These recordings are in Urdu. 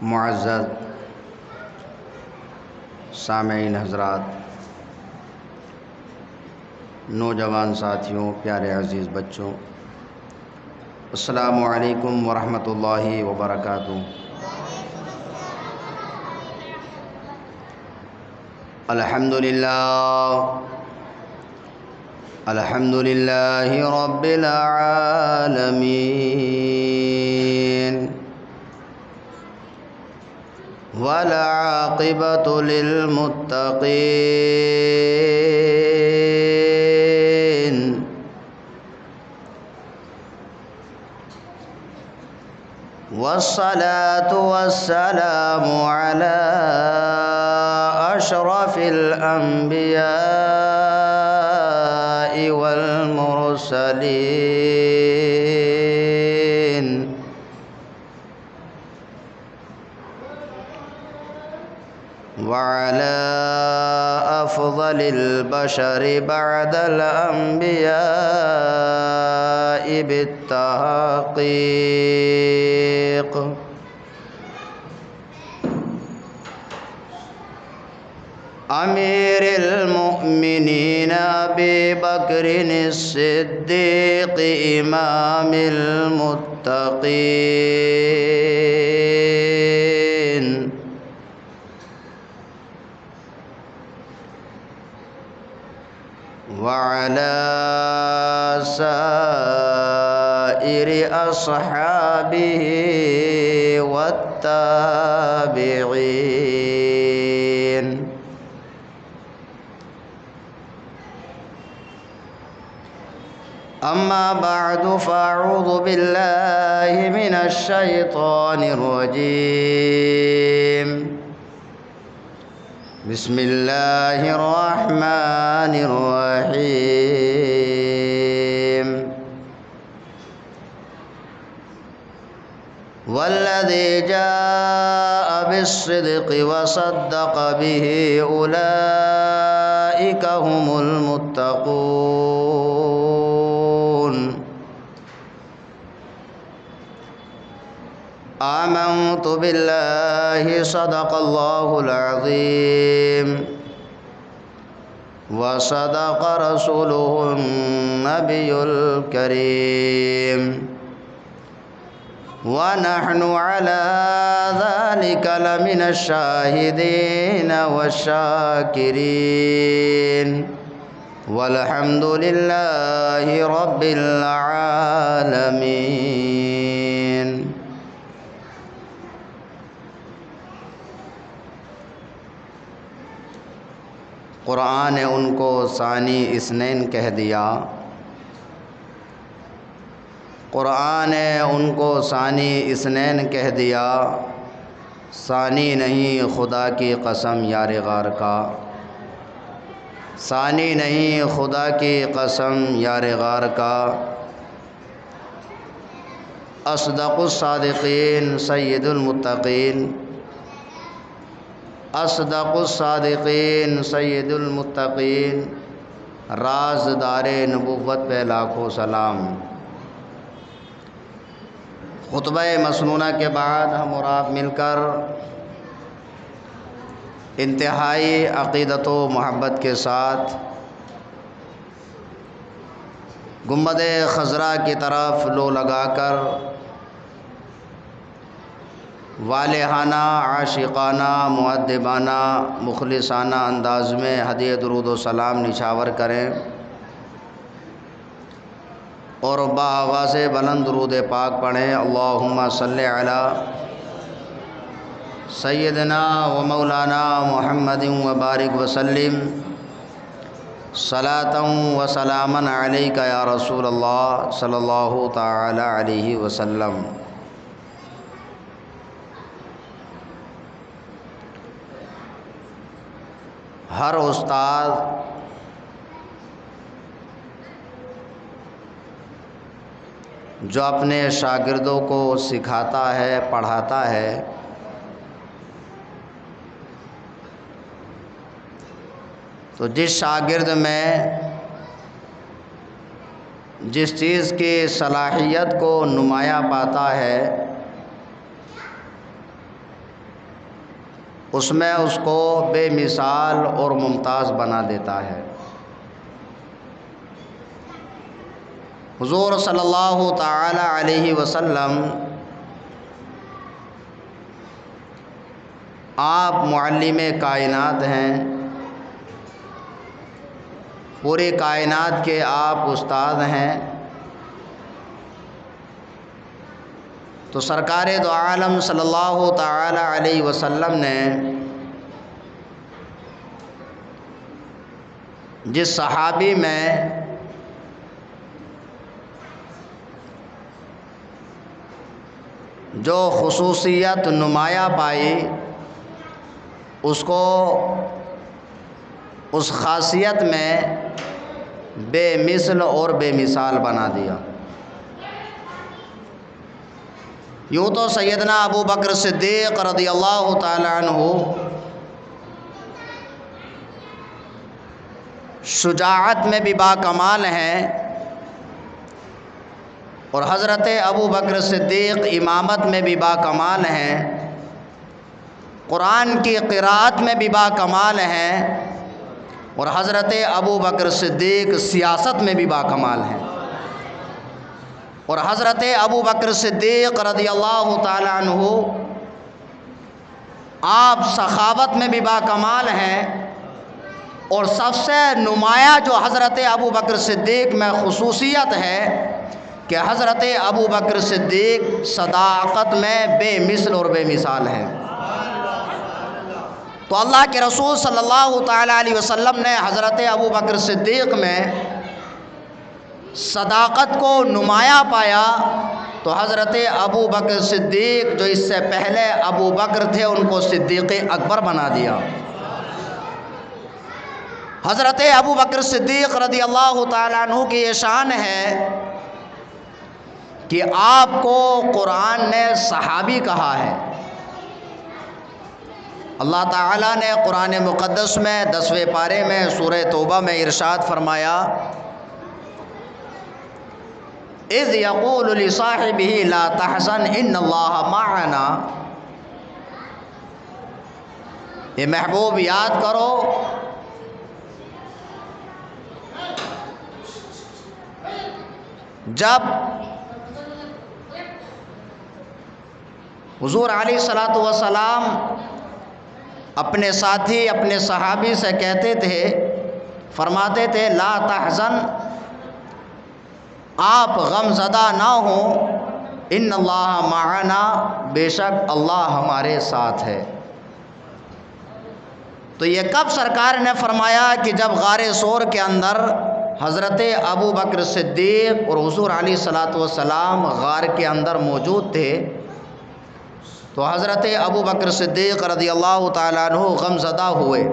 معزز سامعین حضرات، نوجوان ساتھیوں، پیارے عزیز بچوں، السلام علیکم ورحمۃ اللہ وبرکاتہ۔ الحمد للہ رب العالمین، والعاقبۃ للمتقین، والصلاة والسلام على أشرف الأنبياء والمرسلين، وعلى أفضل البشر بعد الأنبياء بالتحقيق، امیر المؤمنین ابی بکر الصدیق امام المتقین، وعلى سائر أصحابه والتابعين، أما بعد فأعوذ بالله من الشيطان الرجيم، بسم اللہ الرحمن الرحیم، والذی جاء بالصدق وصدق به أولئک هم المتقون، آمنت باللہ صدق اللہ العظیم، وصدق رسوله النبی الکریم، ونحن على ذلك لمن الشاہدین والشاکرین، والحمد للہ رب العالمین۔ قرآن نے ان کو ثانی اثنین کہہ دیا، قرآن نے ان کو ثانی اثنین کہہ دیا، ثانی نہیں خدا کی قسم یار غار کا، ثانی نہیں خدا کی قسم یار غار کا، اصدق الصادقین سید المتقین، اصدق الصادقین سید المتقین، رازدار نبوت پہ لاکھوں سلام۔ خطبہ مسنونہ کے بعد ہم اور آپ مل کر انتہائی عقیدت و محبت کے ساتھ گنبد خضرا کی طرف لو لگا کر والہانہ، عاشقانہ، مؤدبانہ، مخلصانہ انداز میں ہدیہ درود و سلام نچھاور کریں اور بآواز بلند درود پاک پڑھیں۔ اللہم صلی علی سیدنا و مولانا محمد وبارک وسلم، صلاۃ و سلاما علیک یا رسول اللہ صلی اللہ تعالی علیہ وسلم۔ ہر استاد جو اپنے شاگردوں کو سکھاتا ہے، پڑھاتا ہے، تو جس شاگرد میں جس چیز کی صلاحیت کو نمایاں پاتا ہے اس میں اس کو بے مثال اور ممتاز بنا دیتا ہے۔ حضور صلی اللہ تعالی علیہ وسلم آپ معلم کائنات ہیں، پوری کائنات کے آپ استاد ہیں، تو سرکار دو عالم صلی اللہ تعالی علیہ وسلم نے جس صحابی میں جو خصوصیت نمایاں پائی، اس کو اس خاصیت میں بے مثل اور بے مثال بنا دیا۔ یوں تو سیدنا ابو بکر صدیق رضی اللہ تعالی عنہ شجاعت میں بھی باکمال ہیں، اور حضرت ابو بکر صدیق امامت میں بھی باکمال ہیں، قرآن کی قراءت میں بھی باکمال ہیں، اور حضرت ابو بکر صدیق سیاست میں بھی باکمال ہیں، اور حضرت ابو بکر صدیق رضی اللہ تعالی عنہ آپ سخاوت میں بھی باکمال ہیں، اور سب سے نمایاں جو حضرت ابو بکر صدیق میں خصوصیت ہے کہ حضرت ابو بکر صدیق صداقت میں بے مثل اور بے مثال ہے۔ تو اللہ کے رسول صلی اللہ تعالی علیہ وسلم نے حضرت ابو بکر صدیق میں صداقت کو نمایاں پایا، تو حضرت ابو بکر صدیق جو اس سے پہلے ابو بکر تھے ان کو صدیق اکبر بنا دیا۔ حضرت ابو بکر صدیق رضی اللہ تعالیٰ عنہ کی یہ شان ہے کہ آپ کو قرآن نے صحابی کہا ہے۔ اللہ تعالیٰ نے قرآن مقدس میں 10ویں پارے میں سورہ توبہ میں ارشاد فرمایا، اذ یقول لصاحبہ لا تحزن ان اللہ معنا۔ یہ محبوب یاد کرو جب حضور علیہ الصلوۃ والسلام اپنے ساتھی اپنے صحابی سے کہتے تھے، فرماتے تھے لا تحزن، آپ غم زدہ نہ ہوں، ان اللہ معنا، بے شک اللہ ہمارے ساتھ ہے۔ تو یہ کب سرکار نے فرمایا؟ کہ جب غار ثور کے اندر حضرت ابو بکر صدیق اور حضور علیہ الصلوۃ والسلام غار کے اندر موجود تھے، تو حضرت ابو بکر صدیق رضی اللہ تعالیٰ عنہ غم زدہ ہوئے۔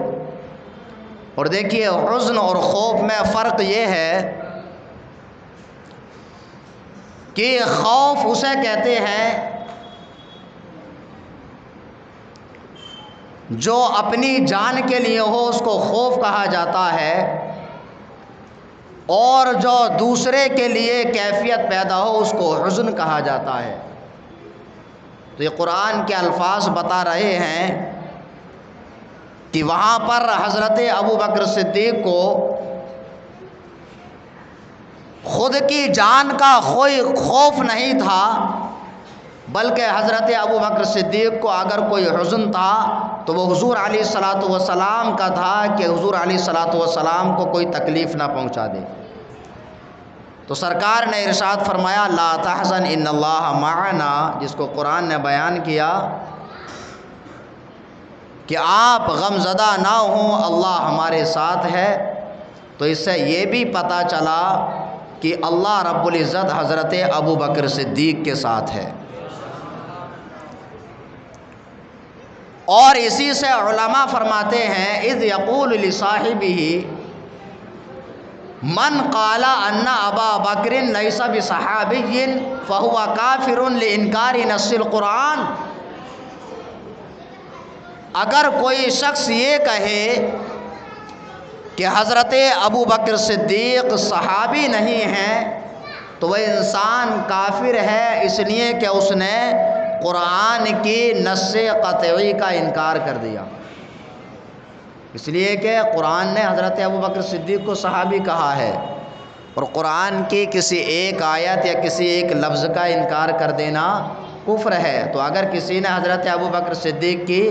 اور دیکھیے حزن اور خوف میں فرق یہ ہے کہ خوف اسے کہتے ہیں جو اپنی جان کے لیے ہو، اس کو خوف کہا جاتا ہے، اور جو دوسرے کے لیے کیفیت پیدا ہو اس کو حزن کہا جاتا ہے۔ تو یہ قرآن کے الفاظ بتا رہے ہیں کہ وہاں پر حضرت ابو بکر صدیق کو خود کی جان کا کوئی خوف نہیں تھا، بلکہ حضرت ابو بکر صدیق کو اگر کوئی حزن تھا تو وہ حضور علیہ الصلوۃ والسلام کا تھا کہ حضور علیہ الصلوۃ والسلام کو کوئی تکلیف نہ پہنچا دے۔ تو سرکار نے ارشاد فرمایا لا تحزن ان اللہ معنا، جس کو قرآن نے بیان کیا کہ آپ غم زدہ نہ ہوں، اللہ ہمارے ساتھ ہے۔ تو اس سے یہ بھی پتہ چلا کہ اللہ رب العزت حضرت ابو بکر صدیق کے ساتھ ہے۔ اور اسی سے علماء فرماتے ہیں اذ یقول لصاحبہ من قال ان ابا بکر لیس بصحابی فہو کافر لانکار نص القرآن۔ اگر کوئی شخص یہ کہے کہ حضرت ابو بکر صدیق صحابی نہیں ہیں تو وہ انسان کافر ہے، اس لیے کہ اس نے قرآن کی نص قطعی کا انکار کر دیا، اس لیے کہ قرآن نے حضرت ابوبکر صدیق کو صحابی کہا ہے، اور قرآن کی کسی ایک آیت یا کسی ایک لفظ کا انکار کر دینا کفر ہے۔ تو اگر کسی نے حضرت ابوبکر صدیق کی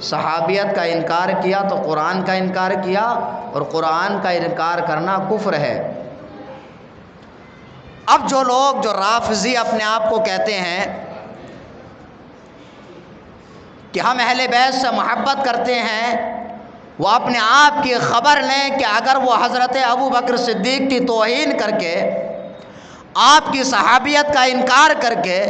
صحابیت کا انکار کیا تو قرآن کا انکار کیا، اور قرآن کا انکار کرنا کفر ہے۔ اب جو لوگ جو رافضی اپنے آپ کو کہتے ہیں کہ ہم اہل بیت سے محبت کرتے ہیں، وہ اپنے آپ کی خبر لیں کہ اگر وہ حضرت ابوبکر صدیق کی توہین کر کے، آپ کی صحابیت کا انکار کر کے،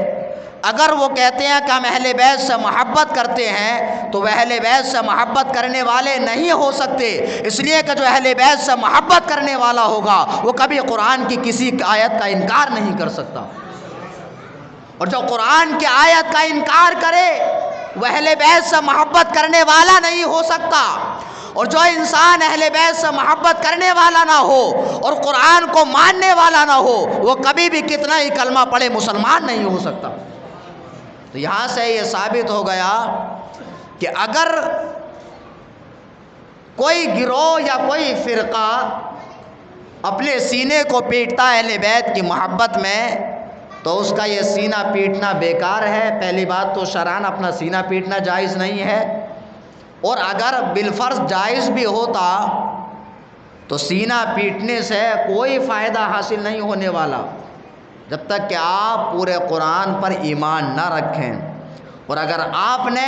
اگر وہ کہتے ہیں کہ ہم اہل بیت سے محبت کرتے ہیں، تو وہ اہل بیت سے محبت کرنے والے نہیں ہو سکتے، اس لیے کہ جو اہل بیت سے محبت کرنے والا ہوگا وہ کبھی قرآن کی کسی آیت کا انکار نہیں کر سکتا، اور جو قرآن کی آیت کا انکار کرے وہ اہل بیت سے محبت کرنے والا نہیں ہو سکتا، اور جو انسان اہل بیت سے محبت کرنے والا نہ ہو اور قرآن کو ماننے والا نہ ہو، وہ کبھی بھی کتنا ہی کلمہ پڑھے مسلمان نہیں ہو سکتا۔ تو یہاں سے یہ ثابت ہو گیا کہ اگر کوئی گروہ یا کوئی فرقہ اپنے سینے کو پیٹتا ہے اہل بیت کی محبت میں، تو اس کا یہ سینہ پیٹنا بیکار ہے۔ پہلی بات تو شرعاً اپنا سینہ پیٹنا جائز نہیں ہے، اور اگر بالفرض جائز بھی ہوتا تو سینہ پیٹنے سے کوئی فائدہ حاصل نہیں ہونے والا جب تک کہ آپ پورے قرآن پر ایمان نہ رکھیں۔ اور اگر آپ نے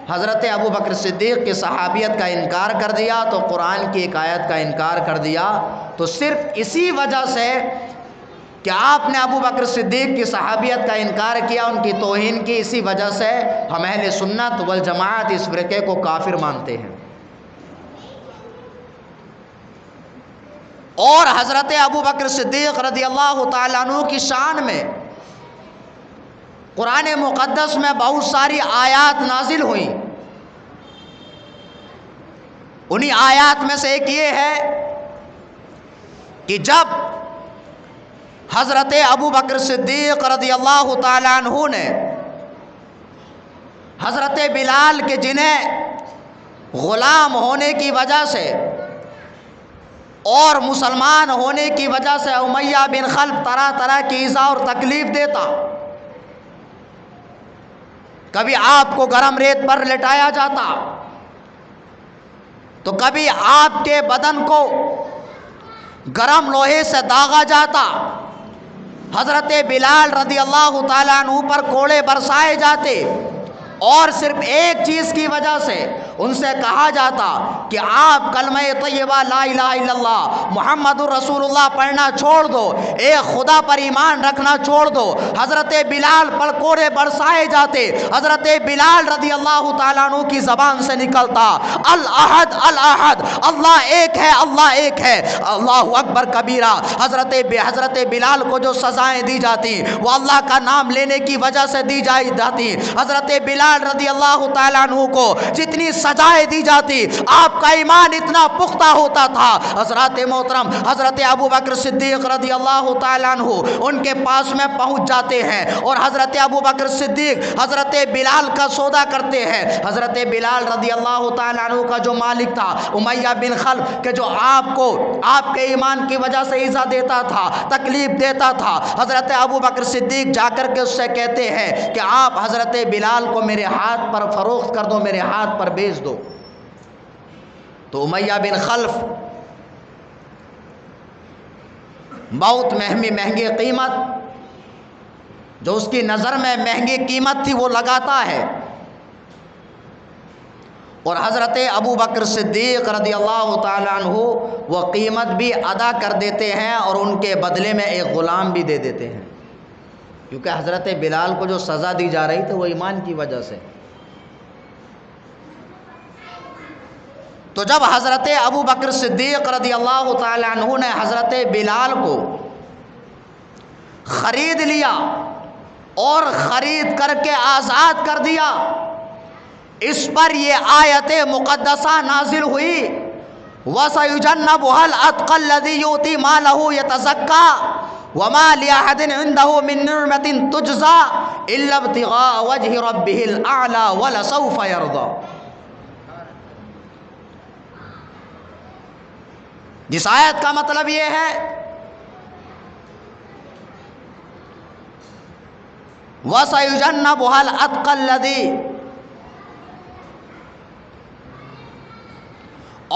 حضرت ابوبکر صدیق کی صحابیت کا انکار کر دیا تو قرآن کی ایک آیت کا انکار کر دیا، تو صرف اسی وجہ سے کہ آپ نے ابوبکر صدیق کی صحابیت کا انکار کیا، ان کی توہین کی، اسی وجہ سے ہم اہل سنت والجماعت اس فرقے کو کافر مانتے ہیں۔ اور حضرت ابوبکر صدیق رضی اللہ تعالیٰ عنہ کی شان میں قرآن مقدس میں بہت ساری آیات نازل ہوئیں۔ انہی آیات میں سے ایک یہ ہے کہ جب حضرت ابوبکر صدیق رضی اللہ تعالیٰ عنہ نے حضرت بلال کے جنہیں غلام ہونے کی وجہ سے اور مسلمان ہونے کی وجہ سے امیہ بن خلف طرح طرح کی ایذا اور تکلیف دیتا، کبھی آپ کو گرم ریت پر لٹایا جاتا تو کبھی آپ کے بدن کو گرم لوہے سے داغا جاتا، حضرت بلال رضی اللہ تعالیٰ عنہ پر کوڑے برسائے جاتے، اور صرف ایک چیز کی وجہ سے ان سے کہا جاتا کہ آپ کلمہ طیبہ لا الہ الا اللہ محمد الرسول اللہ پڑھنا چھوڑ دو، ایک خدا پر ایمان رکھنا چھوڑ دو۔ حضرت بلال پر کوڑے برسائے جاتے، حضرت بلال رضی اللہ تعالیٰ عنہ کی زبان سے نکلتا الاحد الاحد، اللہ ایک ہے، اللہ ایک ہے، اللہ اکبر کبیرہ۔ حضرت بلال کو جو سزائیں دی جاتی وہ اللہ کا نام لینے کی وجہ سے دی جاتی۔ حضرت بلال رضی اللہ تعالیٰ عنہ کو جتنی سزائیں دی جاتی آپ کا ایمان اتنا پختہ ہوتا تھا۔ حضرات محترم حضرت ابوبکر صدیق رضی اللہ تعالیٰ عنہ ان کے پاس میں پہنچ جاتے ہیں، اور حضرت ابوبکر صدیق حضرت بلال کا سودا کرتے ہیں۔ حضرت بلال رضی اللہ تعالیٰ عنہ کا جو مالک تھا امیہ بن خلف کہ جو آپ کو آپ کے ایمان کی وجہ سے ایذا دیتا تھا، تکلیف دیتا تھا، حضرت ابوبکر صدیق جا کر کے اس سے کہتے ہیں کہ آپ حضرت بلال کو میرے ہاتھ پر فروخت کر دو، میرے ہاتھ پر بیچ دو۔ تو امیہ بن خلف بہت مہنگی قیمت، جو اس کی نظر میں مہنگی قیمت تھی وہ لگاتا ہے، اور حضرت ابوبکر صدیق رضی اللہ تعالیٰ عنہ وہ قیمت بھی ادا کر دیتے ہیں، اور ان کے بدلے میں ایک غلام بھی دے دیتے ہیں، کیونکہ حضرت بلال کو جو سزا دی جا رہی تھی وہ ایمان کی وجہ سے۔ تو جب حضرت ابوبکر صدیق رضی اللہ تعالی عنہ نے حضرت بلال کو خرید لیا اور خرید کر کے آزاد کر دیا، اس پر یہ آیت مقدسہ نازل ہوئی وَسَيُجَنَّبُهَا الْأَتْقَى الَّذِي يُؤْتِي مَالَهُ يَتَزَكَّى وَمَا لِأَحَدٍ عِندَهُ مِن نِّعْمَةٍ تُجْزَى إلا ابتغاء وجه ربه الأعلى ولسوف يرضى. جس آیت کا مطلب یہ ہے وَسَيُجَنَّبُهَا الْأَتْقَى الَّذِي،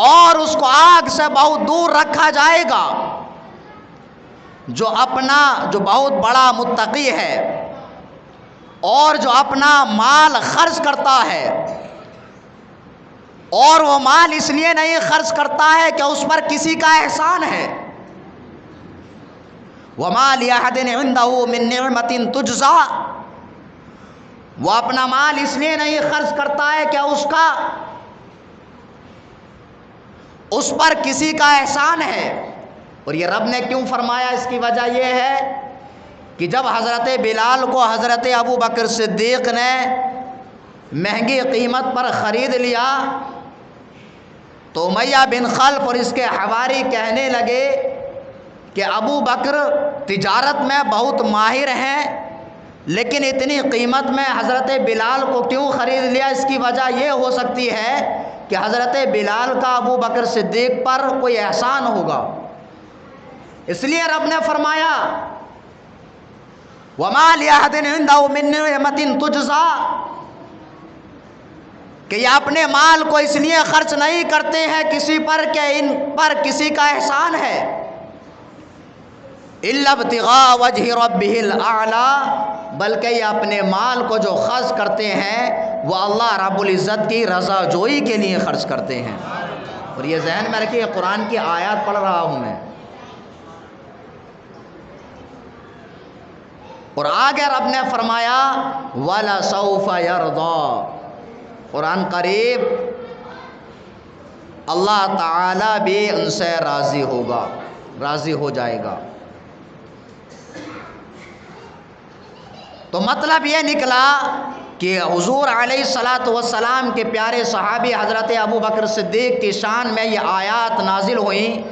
اور اس کو آگ سے بہت دور رکھا جائے گا جو بہت بڑا متقی ہے اور جو اپنا مال خرچ کرتا ہے، اور وہ مال اس لیے نہیں خرچ کرتا ہے کہ اس پر کسی کا احسان ہے. وَمَا لِأَحَدٍ عِندَهُ مِن نِعْمَةٍ تُجْزَىٰ، وہ اپنا مال اس لیے نہیں خرچ کرتا ہے کہ اس پر کسی کا احسان ہے. اور یہ رب نے کیوں فرمایا؟ اس کی وجہ یہ ہے کہ جب حضرت بلال کو حضرت ابو بکر صدیق نے مہنگی قیمت پر خرید لیا تو امیہ بن خلف اور اس کے حواری کہنے لگے کہ ابو بکر تجارت میں بہت ماہر ہیں، لیکن اتنی قیمت میں حضرت بلال کو کیوں خرید لیا؟ اس کی وجہ یہ ہو سکتی ہے کہ حضرت بلال کا ابو بکر صدیق پر کوئی احسان ہوگا. اس لیے رب نے فرمایا وَمَا لِأَحَدٍ عِندَهُ مِن نِعْمَةٍ تُجْزَىٰ، کہ یہ اپنے مال کو اس لیے خرچ نہیں کرتے ہیں کسی پر کہ ان پر کسی کا احسان ہے. إِلَّا ابْتِغَاءَ وَجْهِ رَبِّهِ الْأَعْلَىٰ، بلکہ یہ اپنے مال کو جو خرچ کرتے ہیں وہ اللہ رب العزت کی رضا جوئی کے لیے خرچ کرتے ہیں. اور یہ ذہن میں رکھیے، قرآن کی آیات پڑھ رہا ہوں میں. اور آگے رب نے فرمایا وَلَسَوْفَ يَرْضَىٰ، قرآن قریب اللہ تعالیٰ بھی ان سے راضی ہو جائے گا. تو مطلب یہ نکلا کہ حضور علیہ الصلاۃ والسلام کے پیارے صحابی حضرت ابو بکر صدیق کی شان میں یہ آیات نازل ہوئیں،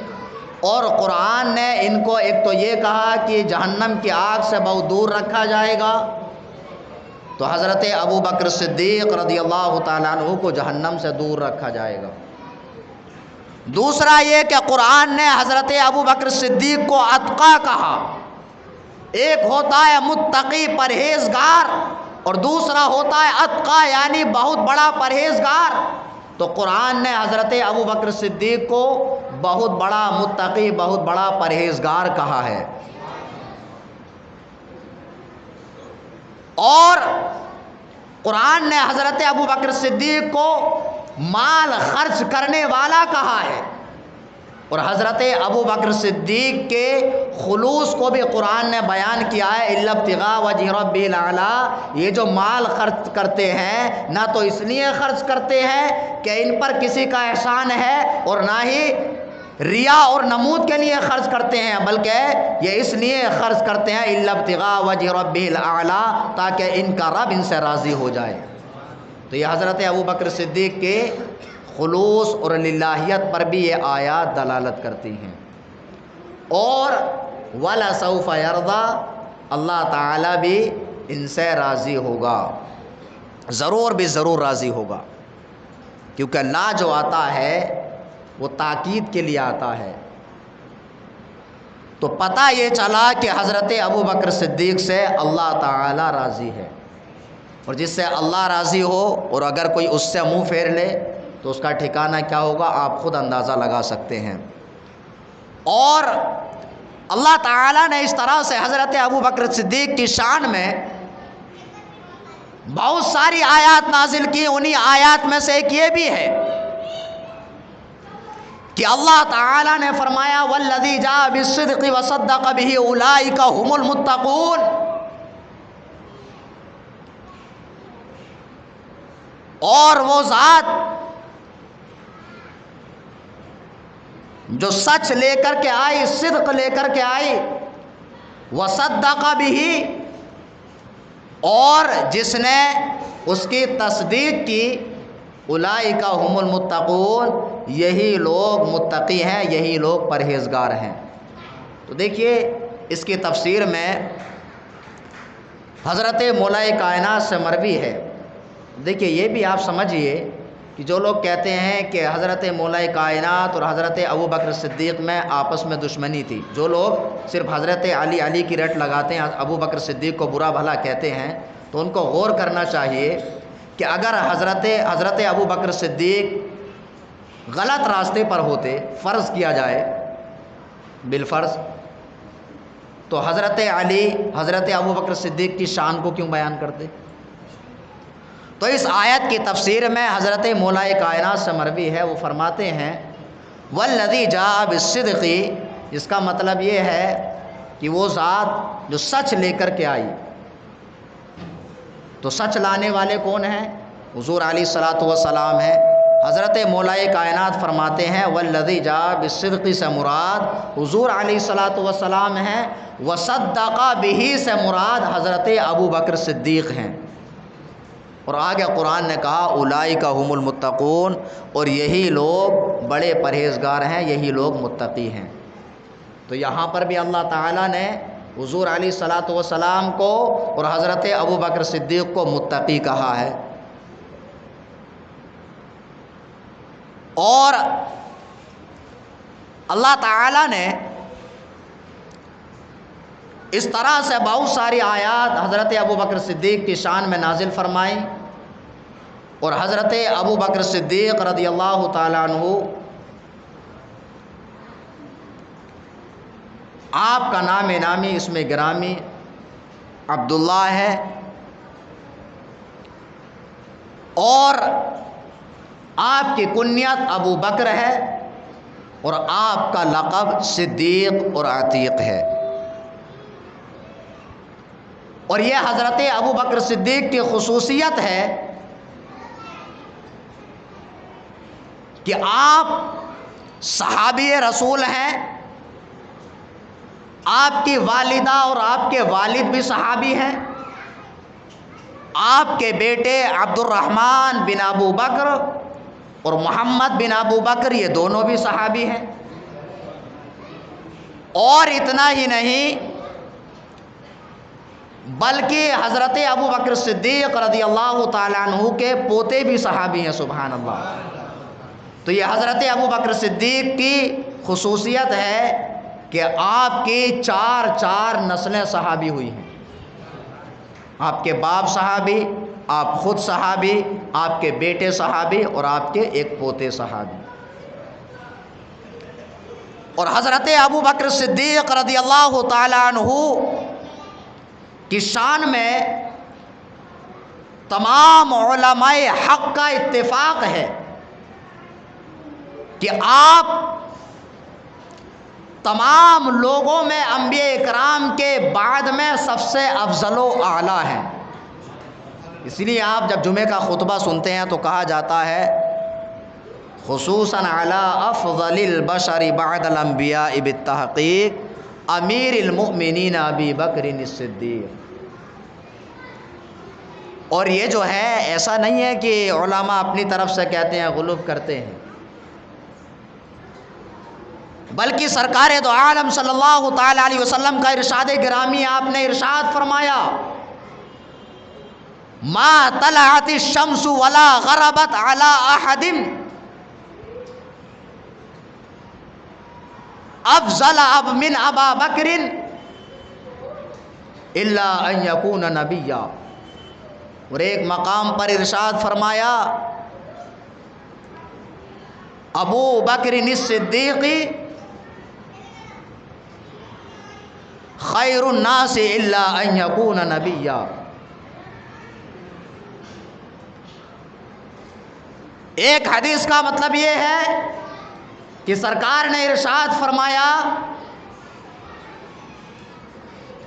اور قرآن نے ان کو ایک تو یہ کہا کہ جہنم کی آگ سے بہت دور رکھا جائے گا، تو حضرت ابو بکر صدیق رضی اللہ تعالیٰ عنہ کو جہنم سے دور رکھا جائے گا. دوسرا یہ کہ قرآن نے حضرت ابو بکر صدیق کو اتقا کہا. ایک ہوتا ہے متقی پرہیزگار اور دوسرا ہوتا ہے اتقا یعنی بہت بڑا پرہیزگار. تو قرآن نے حضرت ابو بکر صدیق کو بہت بڑا متقی، بہت بڑا پرہیزگار کہا ہے. اور قرآن نے حضرت ابو بکر صدیق کو مال خرچ کرنے والا کہا ہے. اور حضرت ابو بکر صدیق کے خلوص کو بھی قرآن نے بیان کیا ہے الا ابتغاء وجہ ربہ الاعلی. یہ جو مال خرچ کرتے ہیں نہ تو اس لیے خرچ کرتے ہیں کہ ان پر کسی کا احسان ہے، اور نہ ہی ریا اور نمود کے لیے خرچ کرتے ہیں، بلکہ یہ اس لیے خرچ کرتے ہیں الا ابتغاء وجہ ربہ الاعلی، تاکہ ان کا رب ان سے راضی ہو جائے. تو یہ حضرت ابو بکر صدیق کے خلوص اور للہیت پر بھی یہ آیات دلالت کرتی ہیں. اور وَلَسَوْفَ يَرْضَىٰ، اللہ تعالیٰ بھی ان سے راضی ہوگا، ضرور بھی ضرور راضی ہوگا. کیونکہ لا جو آتا ہے وہ تاکید کے لیے آتا ہے. تو پتہ یہ چلا کہ حضرت ابو بکر صدیق سے اللہ تعالیٰ راضی ہے. اور جس سے اللہ راضی ہو اور اگر کوئی اس سے منہ پھیر لے تو اس کا ٹھکانہ کیا ہوگا آپ خود اندازہ لگا سکتے ہیں. اور اللہ تعالیٰ نے اس طرح سے حضرت ابو بکر صدیق کی شان میں بہت ساری آیات نازل کی. انہی آیات میں سے ایک یہ بھی ہے کہ اللہ تعالیٰ نے فرمایا والذی جاء بالصدق وصدق به اولئک هم المتقون. اور وہ ذات جو سچ لے کر کے آئی، صدق لے کر کے آئی، وصدق به، اور جس نے اس کی تصدیق کی، اولئک هم المتقون، یہی لوگ متقی ہیں، یہی لوگ پرہیزگار ہیں. تو دیکھیے اس کی تفسیر میں حضرت مولا کائنات سے مروی ہے۔ دیکھیے یہ بھی آپ سمجھیے کہ جو لوگ کہتے ہیں کہ حضرت مولا کائنات اور حضرت ابوبکر صدیق میں آپس میں دشمنی تھی، جو لوگ صرف حضرت علی کی رٹ لگاتے ہیں، ابوبکر صدیق کو برا بھلا کہتے ہیں، تو ان کو غور کرنا چاہیے کہ اگر حضرت ابوبکر صدیق غلط راستے پر ہوتے، فرض کیا جائے بالفرض، تو حضرت علی حضرت ابوبکر صدیق کی شان کو کیوں بیان کرتے؟ تو اس آیت کی تفسیر میں حضرت مولا کائنات سے مروی ہے، وہ فرماتے ہیں والذی جاء بالصدق، اس کا مطلب یہ ہے کہ وہ ذات جو سچ لے کر کے آئی، تو سچ لانے والے کون ہیں؟ حضور علیہ الصلوۃ والسلام ہیں۔ حضرت مولا کائنات فرماتے ہیں والذی جاء بالصدق سے مراد حضور علیہ الصلوۃ والسلام ہیں، وصدق بہ سے مراد حضرت ابوبکر صدیق ہیں۔ اور آگے قرآن نے کہا اولئک هم المتقون، اور یہی لوگ بڑے پرہیزگار ہیں، یہی لوگ متقی ہیں۔ تو یہاں پر بھی اللہ تعالیٰ نے حضور علیہ الصلوۃ والسلام کو اور حضرت ابوبکر صدیق کو متقی کہا ہے۔ اور اللہ تعالیٰ نے اس طرح سے بہت ساری آیات حضرت ابوبکر صدیق کی شان میں نازل فرمائیں، اور حضرت ابوبکر صدیق رضی اللہ تعالیٰ عنہ آپ کا نام نامی اس میں گرامی عبداللہ ہے، اور آپ کی کنیت ابو بکر ہے، اور آپ کا لقب صدیق اور عتیق ہے۔ اور یہ حضرت ابوبکر صدیق کی خصوصیت ہے کہ آپ صحابی رسول ہیں، آپ کی والدہ اور آپ کے والد بھی صحابی ہیں، آپ کے بیٹے عبد الرحمن بن ابو بکر اور محمد بن ابو بکر یہ دونوں بھی صحابی ہیں۔ اور اتنا ہی نہیں بلکہ حضرت ابوبکر صدیق رضی اللہ تعالیٰ عنہ کے پوتے بھی صحابی ہیں، سبحان اللہ۔ تو یہ حضرت ابوبکر صدیق کی خصوصیت ہے کہ آپ کی چار نسلیں صحابی ہوئی ہیں، آپ کے باپ صحابی، آپ خود صحابی، آپ کے بیٹے صحابی، اور آپ کے ایک پوتے صحابی۔ اور حضرت ابوبکر صدیق رضی اللہ تعالیٰ عنہ کی شان میں تمام علماء حق کا اتفاق ہے کہ آپ تمام لوگوں میں انبیاء اکرام کے بعد میں سب سے افضل و اعلیٰ ہیں۔ اس لیے آپ جب جمعے کا خطبہ سنتے ہیں تو کہا جاتا ہے خصوصاً علی افضل البشر بعد الانبیاء بالتحقیق امیر المؤمنین ابی بکر الصدیق۔ اور یہ جو ہے ایسا نہیں ہے کہ علماء اپنی طرف سے کہتے ہیں، غلوب کرتے ہیں، بلکہ سرکار دو عالم صلی اللہ تعالی علیہ وسلم کا ارشاد گرامی، آپ نے ارشاد فرمایا ما طلعت الشمس ولا غربت على احد افضل من ابا بکر الا ان یکون نبیا۔ اور ایک مقام پر ارشاد فرمایا ابو بکر الصدیق خیر الناس الا ان یکون نبیا۔ ایک حدیث کا مطلب یہ ہے کہ سرکار نے ارشاد فرمایا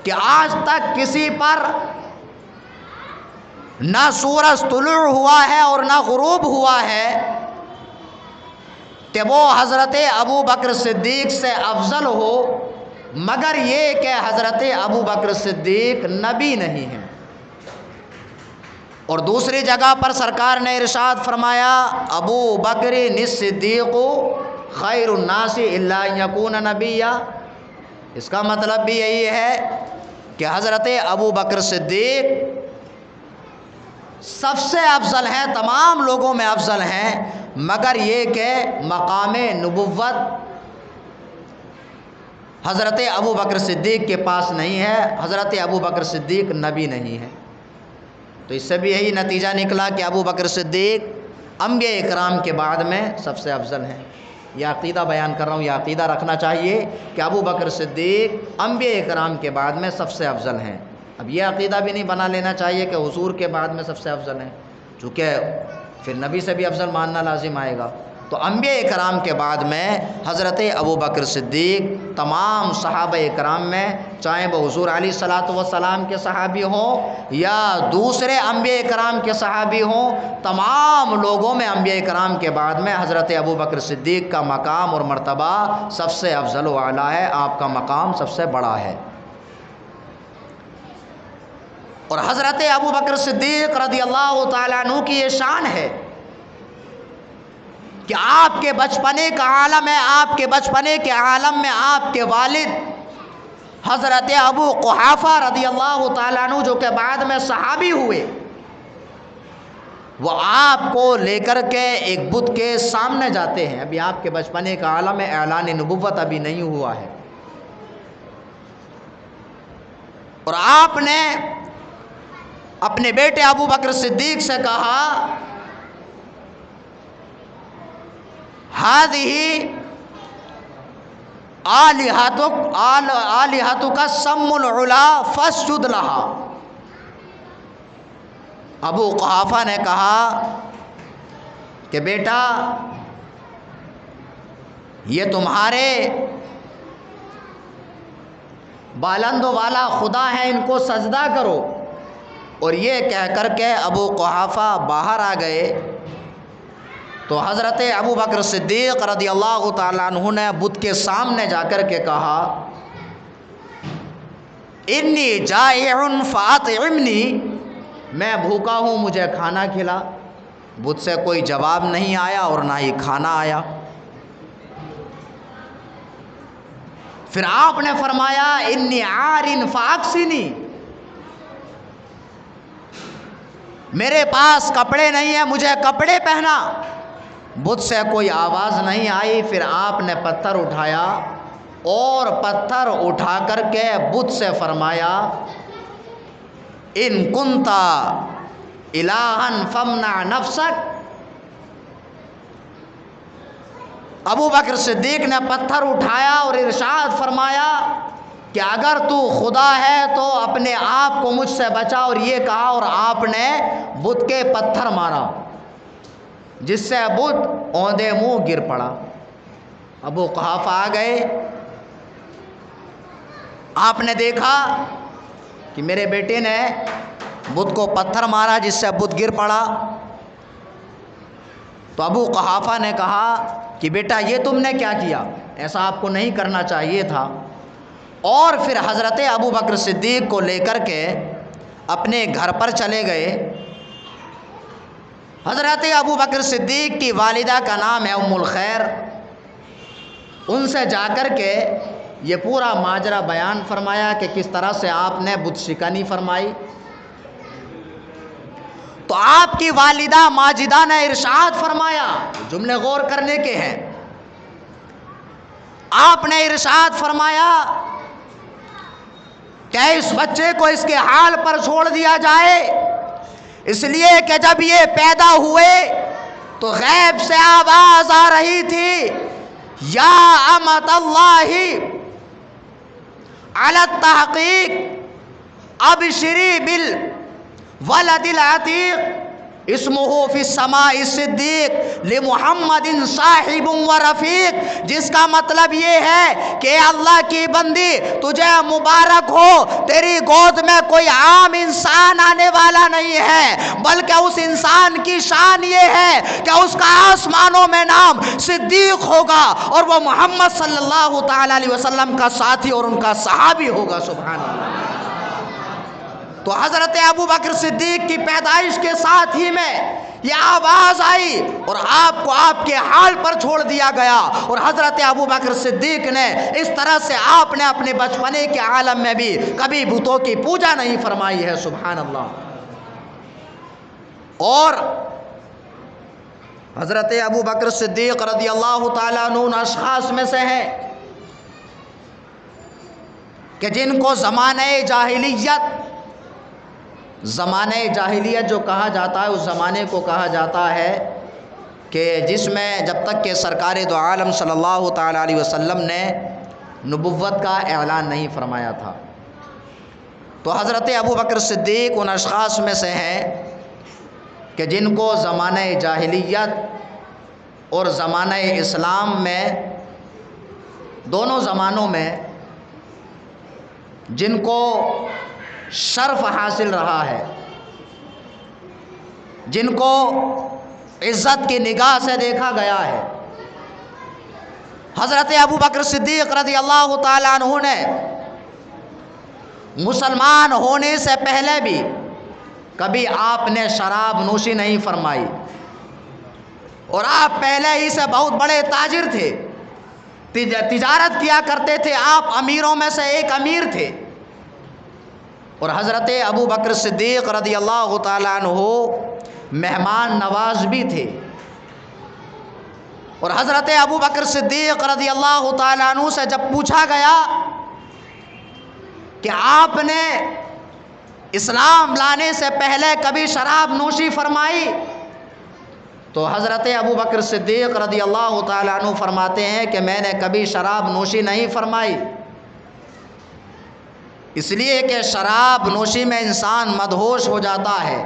کہ آج تک کسی پر نہ سورج طلوع ہوا ہے اور نہ غروب ہوا ہے کہ وہ حضرت ابو بکر صدیق سے افضل ہو، مگر یہ کہ حضرت ابو بکر صدیق نبی نہیں ہیں۔ اور دوسری جگہ پر سرکار نے ارشاد فرمایا ابو بکر الصدیق خیر الناس الا ان یکون نبیا۔ اس کا مطلب بھی یہی ہے کہ حضرت ابو بکر صدیق سب سے افضل ہیں، تمام لوگوں میں افضل ہیں، مگر یہ کہ مقام نبوت حضرت ابو بکر صدیق کے پاس نہیں ہے، حضرت ابو بکر صدیق نبی نہیں ہے۔ تو اس سے بھی یہی نتیجہ نکلا کہ ابو بکر صدیق انبیاء اکرام کے بعد میں سب سے افضل ہیں۔ یہ عقیدہ بیان کر رہا ہوں، یہ عقیدہ رکھنا چاہیے کہ ابو بکر صدیق انبیاء اکرام کے بعد میں سب سے افضل ہیں۔ اب یہ عقیدہ بھی نہیں بنا لینا چاہیے کہ حضور کے بعد میں سب سے افضل ہیں، چونکہ پھر نبی سے بھی افضل ماننا لازم آئے گا۔ تو انبیاء اکرام کے بعد میں حضرت ابو بکر صدیق تمام صحابہ اکرام میں، چاہے وہ حضور علیہ الصلاۃ والسلام کے صحابی ہوں یا دوسرے انبیاء اکرام کے صحابی ہوں، تمام لوگوں میں انبیاء اکرام کے بعد میں حضرت ابو بکر صدیق کا مقام اور مرتبہ سب سے افضل و اعلیٰ ہے، آپ کا مقام سب سے بڑا ہے۔ اور حضرت ابو بکر صدیق رضی اللہ تعالیٰ عنہ کی یہ شان ہے کہ آپ کے بچپنے کا عالم ہے، آپ کے بچپنے کے عالم میں آپ کے والد حضرت ابو قحافہ رضی اللہ تعالیٰ عنہ جو کہ بعد میں صحابی ہوئے، وہ آپ کو لے کر کے ایک بت کے سامنے جاتے ہیں۔ ابھی آپ کے بچپنے کا عالم ہے، اعلان نبوت ابھی نہیں ہوا ہے، اور آپ نے اپنے بیٹے ابو بکر صدیق سے کہا ہذہ آلہتک السم العلا فاسجد لہا۔ ابو قحافہ نے کہا کہ بیٹا یہ تمہارے بلند والا خدا ہے، ان کو سجدہ کرو۔ اور یہ کہہ کر کے ابو قحافہ باہر آ گئے تو حضرت ابو بکر صدیق رضی اللہ تعالیٰ عنہ نے بت کے سامنے جا کر کے کہا انی جائع فاطعمنی، میں بھوکا ہوں مجھے کھانا کھلا۔ بت سے کوئی جواب نہیں آیا اور نہ ہی کھانا آیا۔ پھر آپ نے فرمایا انی عار فاکسنی، میرے پاس کپڑے نہیں ہیں، مجھے کپڑے پہنا۔ بت سے کوئی آواز نہیں آئی۔ پھر آپ نے پتھر اٹھایا اور پتھر اٹھا کر کے بت سے فرمایا ان کنت الہا فامنع نفسک۔ ابو بکر صدیق نے پتھر اٹھایا اور ارشاد فرمایا کہ اگر تو خدا ہے تو اپنے آپ کو مجھ سے بچا، اور یہ کہا اور آپ نے بت کے پتھر مارا جس سے بت اوندے منہ گر پڑا۔ ابو قحافہ آ گئے، آپ نے دیکھا کہ میرے بیٹے نے بت کو پتھر مارا جس سے بت گر پڑا۔ تو ابو قحافہ نے کہا کہ بیٹا یہ تم نے کیا کیا، ایسا آپ کو نہیں کرنا چاہیے تھا۔ اور پھر حضرت ابو بکر صدیق کو لے کر کے اپنے گھر پر چلے گئے۔ حضرت ابو بکر صدیق کی والدہ کا نام ہے ام الخیر، ان سے جا کر کے یہ پورا ماجرا بیان فرمایا کہ کس طرح سے آپ نے بت شکنی فرمائی۔ تو آپ کی والدہ ماجدہ نے ارشاد فرمایا، جملے غور کرنے کے ہیں، آپ نے ارشاد فرمایا کہ اس بچے کو اس کے حال پر چھوڑ دیا جائے، اس لیے کہ جب یہ پیدا ہوئے تو غیب سے آواز آ رہی تھی یا امت اللہ علی التحقیق ابشری بالولد العتیق اسمہ فی السماء صدیق لمحمد صاحب و رفیق، جس کا مطلب یہ ہے کہ اللہ کی بندی تجھے مبارک ہو، تیری گود میں کوئی عام انسان آنے والا نہیں ہے، بلکہ اس انسان کی شان یہ ہے کہ اس کا آسمانوں میں نام صدیق ہوگا، اور وہ محمد صلی اللہ تعالی علیہ وسلم کا ساتھی اور ان کا صحابی ہوگا۔ سبحان اللہ۔ تو حضرت ابو بکر صدیق کی پیدائش کے ساتھ ہی میں یہ آواز آئی اور آپ کو آپ کے حال پر چھوڑ دیا گیا، اور حضرت ابو بکر صدیق نے اس طرح سے آپ نے اپنے بچپنے کے عالم میں بھی کبھی بتوں کی پوجا نہیں فرمائی ہے، سبحان اللہ۔ اور حضرت ابو بکر صدیق رضی اللہ تعالیٰ عنہ ان اشخاص میں سے ہیں کہ جن کو زمانہ جاہلیت جو کہا جاتا ہے، اس زمانے کو کہا جاتا ہے کہ جس میں جب تک کہ سرکار دو عالم صلی اللہ تعالیٰ علیہ وسلم نے نبوت کا اعلان نہیں فرمایا تھا۔ تو حضرت ابو بکر صدیق ان اشخاص میں سے ہیں کہ جن کو زمانہ جاہلیت اور زمانہ اسلام میں، دونوں زمانوں میں جن کو شرف حاصل رہا ہے، جن کو عزت کی نگاہ سے دیکھا گیا ہے۔ حضرت ابو بکر صدیق رضی اللہ تعالیٰ عنہ نے مسلمان ہونے سے پہلے بھی کبھی آپ نے شراب نوشی نہیں فرمائی، اور آپ پہلے ہی سے بہت بڑے تاجر تھے، تجارت کیا کرتے تھے، آپ امیروں میں سے ایک امیر تھے، اور حضرت ابو بکر صدیق رضی اللہ تعالیٰ عنہ مہمان نواز بھی تھے۔ اور حضرت ابو بکر صدیق رضی اللہ تعالیٰ عنہ سے جب پوچھا گیا کہ آپ نے اسلام لانے سے پہلے کبھی شراب نوشی فرمائی، تو حضرت ابو بکر صدیق رضی اللہ تعالیٰ عنہ فرماتے ہیں کہ میں نے کبھی شراب نوشی نہیں فرمائی، اس لیے کہ شراب نوشی میں انسان مدہوش ہو جاتا ہے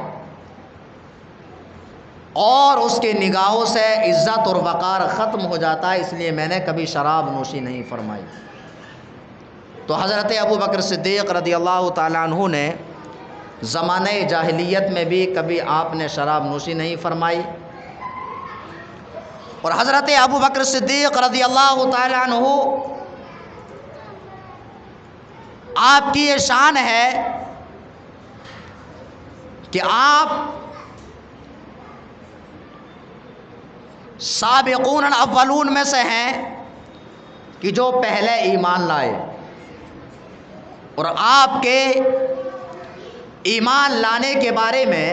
اور اس کی نگاہوں سے عزت اور وقار ختم ہو جاتا ہے، اس لیے میں نے کبھی شراب نوشی نہیں فرمائی۔ تو حضرت ابو بکر صدیق رضی اللہ تعالیٰ عنہ نے زمانہ جاہلیت میں بھی کبھی آپ نے شراب نوشی نہیں فرمائی، اور حضرت ابو بکر صدیق رضی اللہ تعالیٰ عنہ آپ کی یہ شان ہے کہ آپ سابقون الاولون میں سے ہیں کہ جو پہلے ایمان لائے، اور آپ کے ایمان لانے کے بارے میں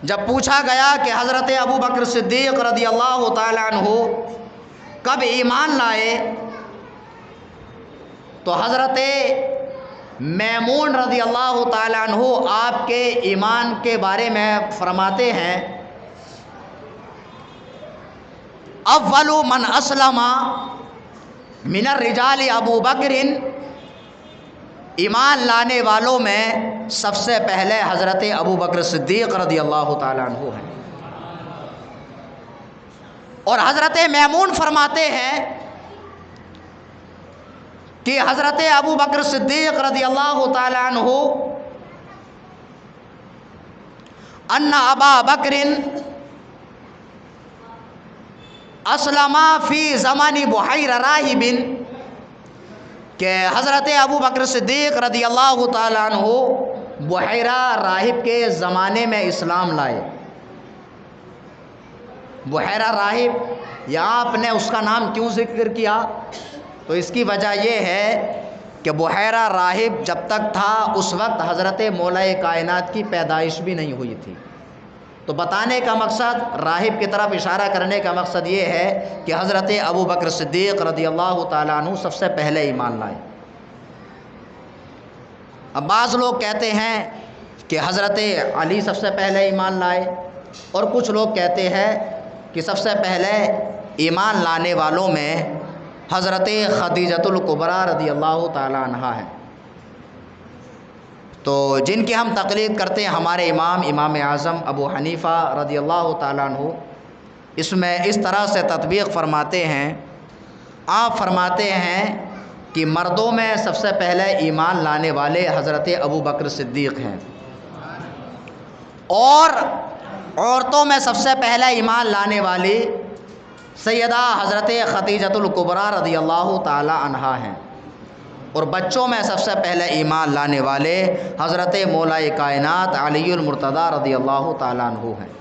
جب پوچھا گیا کہ حضرت ابو بکر صدیق رضی اللہ تعالیٰ عنہ کب ایمان لائے، تو حضرت میمون رضی اللہ تعالیٰ عنہ آپ کے ایمان کے بارے میں فرماتے ہیں اول من اسلم من الرجال ابو بکر، ایمان لانے والوں میں سب سے پہلے حضرت ابو بکر صدیق رضی اللہ تعالیٰ عنہ ہیں۔ اور حضرت میمون فرماتے ہیں کہ حضرت ابو بکر صدیق رضی اللہ تعالیٰ عنہ ان ابا بکر اسلم فی زمان بحیر راہب، کہ حضرت ابو بکر صدیق رضی اللہ تعالیٰ عنہ بحیرہ راہب کے زمانے میں اسلام لائے۔ بحیرہ راہب، یہاں آپ نے اس کا نام کیوں ذکر کیا؟ تو اس کی وجہ یہ ہے کہ بحیرہ راہب جب تک تھا اس وقت حضرت مولا کائنات کی پیدائش بھی نہیں ہوئی تھی۔ تو بتانے کا مقصد، راہب کی طرف اشارہ کرنے کا مقصد یہ ہے کہ حضرت ابو بکر صدیق رضی اللہ تعالیٰ عنہ سب سے پہلے ایمان لائے۔ اب بعض لوگ کہتے ہیں کہ حضرت علی سب سے پہلے ایمان لائے، اور کچھ لوگ کہتے ہیں کہ سب سے پہلے ایمان لانے والوں میں حضرت خدیجۃ الکبریٰ رضی اللہ تعالیٰ عنہا ہے۔ تو جن کی ہم تقلید کرتے ہیں ہمارے امام اعظم ابو حنیفہ رضی اللہ تعالیٰ عنہ، اس میں اس طرح سے تطبیق فرماتے ہیں، آپ فرماتے ہیں کہ مردوں میں سب سے پہلے ایمان لانے والے حضرت ابو بکر صدیق ہیں، اور عورتوں میں سب سے پہلے ایمان لانے والی سیدہ حضرت خدیجۃ الکبریٰ رضی اللہ تعالی عنہا ہیں، اور بچوں میں سب سے پہلے ایمان لانے والے حضرت مولا کائنات علی المرتضیٰ رضی اللہ تعالیٰ عنہ ہیں۔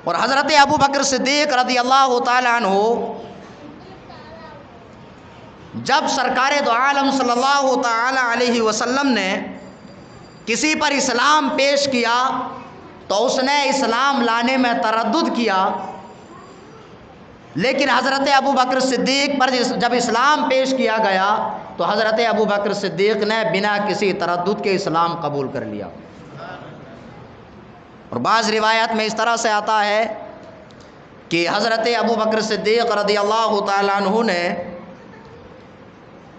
اور حضرت ابو بکر صدیق رضی اللہ تعالیٰ عنہ جب سرکار دو عالم صلی اللہ تعالیٰ علیہ وسلم نے کسی پر اسلام پیش کیا تو اس نے اسلام لانے میں تردد کیا، لیکن حضرت ابو بکر صدیق پر جب اسلام پیش کیا گیا تو حضرت ابو بکر صدیق نے بنا کسی تردد کے اسلام قبول کر لیا۔ اور بعض روایت میں اس طرح سے آتا ہے کہ حضرت ابو بکر صدیق رضی اللہ تعالیٰ عنہ نے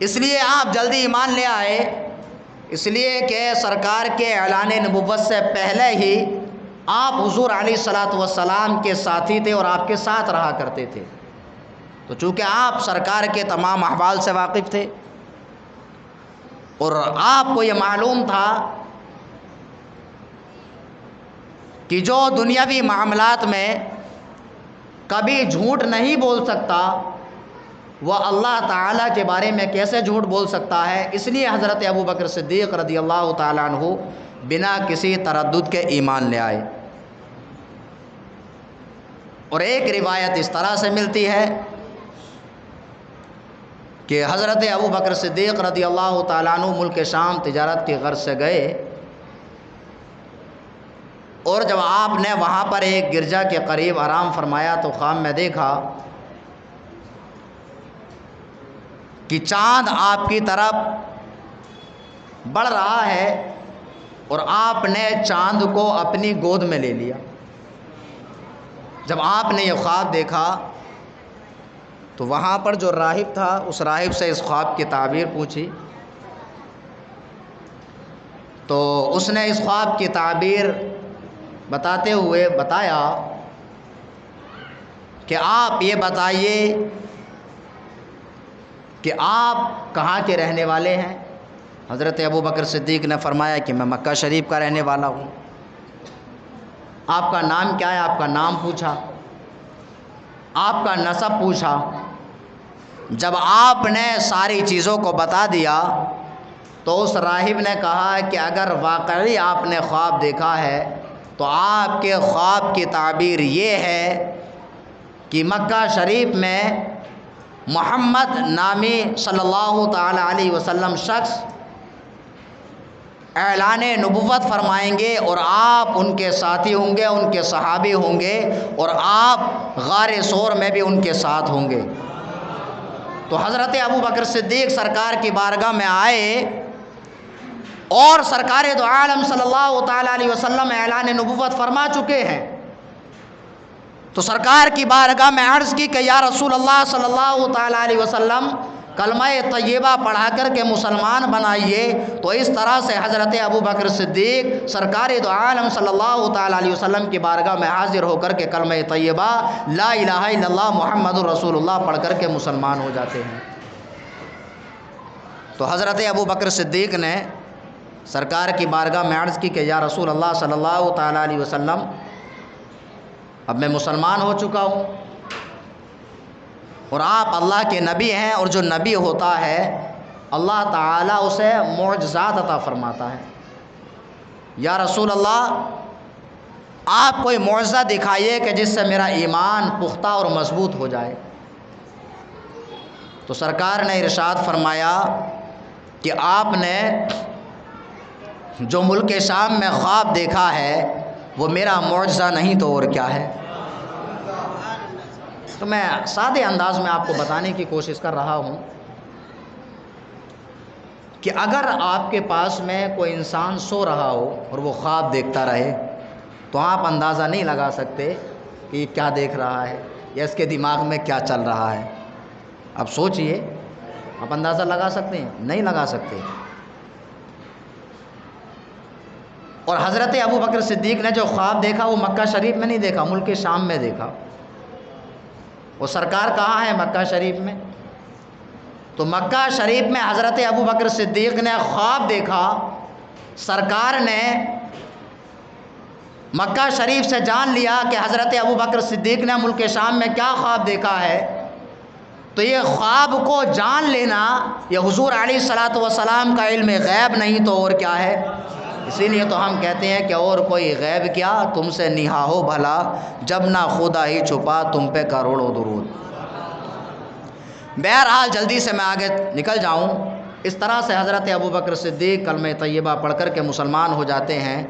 اس لیے آپ جلدی ایمان لے آئے، اس لیے کہ سرکار کے اعلان نبوت سے پہلے ہی آپ حضور علیہ الصلاۃ والسلام کے ساتھی تھے اور آپ کے ساتھ رہا کرتے تھے، تو چونکہ آپ سرکار کے تمام احوال سے واقف تھے اور آپ کو یہ معلوم تھا کہ جو دنیاوی معاملات میں کبھی جھوٹ نہیں بول سکتا وہ اللہ تعالیٰ کے بارے میں کیسے جھوٹ بول سکتا ہے، اس لیے حضرت ابو بکر صدیق رضی اللہ تعالیٰ عنہ بنا کسی تردد کے ایمان لے آئے۔ اور ایک روایت اس طرح سے ملتی ہے کہ حضرت ابو بکر صدیق رضی اللہ تعالیٰ عنہ ملک شام تجارت کی غرض سے گئے، اور جب آپ نے وہاں پر ایک گرجا کے قریب آرام فرمایا تو خواب میں دیکھا کہ چاند آپ کی طرف بڑھ رہا ہے اور آپ نے چاند کو اپنی گود میں لے لیا۔ جب آپ نے یہ خواب دیکھا تو وہاں پر جو راہب تھا اس راہب سے اس خواب کی تعبیر پوچھی تو اس نے اس خواب کی تعبیر بتاتے ہوئے بتایا کہ آپ یہ بتائیے کہ آپ کہاں کے رہنے والے ہیں؟ حضرت ابو بکر صدیق نے فرمایا کہ میں مکہ شریف کا رہنے والا ہوں۔ آپ کا نام کیا ہے؟ آپ کا نام پوچھا، آپ کا نسب پوچھا۔ جب آپ نے ساری چیزوں کو بتا دیا تو اس راہب نے کہا کہ اگر واقعی آپ نے خواب دیکھا ہے تو آپ کے خواب کی تعبیر یہ ہے کہ مکہ شریف میں محمد نامی صلی اللہ تعالی علیہ وسلم شخص اعلان نبوت فرمائیں گے اور آپ ان کے ساتھی ہوں گے، ان کے صحابی ہوں گے، اور آپ غار ثور میں بھی ان کے ساتھ ہوں گے۔ تو حضرت ابو بکر صدیق سرکار کی بارگاہ میں آئے اور سرکار دو عالم صلی اللہ تعالی علیہ وسلم اعلان نبوت فرما چکے ہیں، تو سرکار کی بارگاہ میں عرض کی کہ یا رسول اللہ صلی اللہ تعالی علیہ وسلم کلمہ طیبہ پڑھا کر کے مسلمان بنائیے۔ تو اس طرح سے حضرت ابو بکر صدیق سرکار دو عالم صلی اللہ تعالی علیہ وسلم کی بارگاہ میں حاضر ہو کر کے کلمہ طیبہ لا الہ الا اللہ محمد الرسول اللہ پڑھ کر کے مسلمان ہو جاتے ہیں۔ تو حضرت ابو بکر صدیق نے سرکار کی بارگاہ میں عرض کی کہ یا رسول اللہ صلی اللہ تعالی علیہ وسلم اب میں مسلمان ہو چکا ہوں اور آپ اللہ کے نبی ہیں، اور جو نبی ہوتا ہے اللہ تعالیٰ اسے معجزات عطا فرماتا ہے۔ یا رسول اللہ آپ کوئی معجزہ دکھائیے کہ جس سے میرا ایمان پختہ اور مضبوط ہو جائے۔ تو سرکار نے ارشاد فرمایا کہ آپ نے جو ملک شام میں خواب دیکھا ہے وہ میرا معجزہ نہیں تو اور کیا ہے۔ تو میں سادے انداز میں آپ کو بتانے کی کوشش کر رہا ہوں کہ اگر آپ کے پاس میں کوئی انسان سو رہا ہو اور وہ خواب دیکھتا رہے تو آپ اندازہ نہیں لگا سکتے کہ یہ کیا دیکھ رہا ہے یا اس کے دماغ میں کیا چل رہا ہے۔ اب سوچئے، آپ اندازہ لگا سکتے ہیں؟ نہیں لگا سکتے۔ اور حضرت ابو بکر صدیق نے جو خواب دیکھا وہ مکہ شریف میں نہیں دیکھا، ملک شام میں دیکھا۔ وہ سرکار کہاں ہے؟ مکہ شریف میں۔ تو مکہ شریف میں حضرت ابو بکر صدیق نے خواب دیکھا، سرکار نے مکہ شریف سے جان لیا کہ حضرت ابو بکر صدیق نے ملک شام میں کیا خواب دیکھا ہے۔ تو یہ خواب کو جان لینا یہ حضور علیہ الصلوۃ والسلام کا علم غیب نہیں تو اور کیا ہے؟ اسی لیے تو ہم کہتے ہیں کہ اور کوئی غیب کیا تم سے نہا ہو بھلا، جب نہ خدا ہی چھپا تم پہ کروڑوں درود۔ بہرحال جلدی سے میں آگے نکل جاؤں۔ اس طرح سے حضرت ابوبکر صدیق کلمہ طیبہ پڑھ کر کے مسلمان ہو جاتے ہیں۔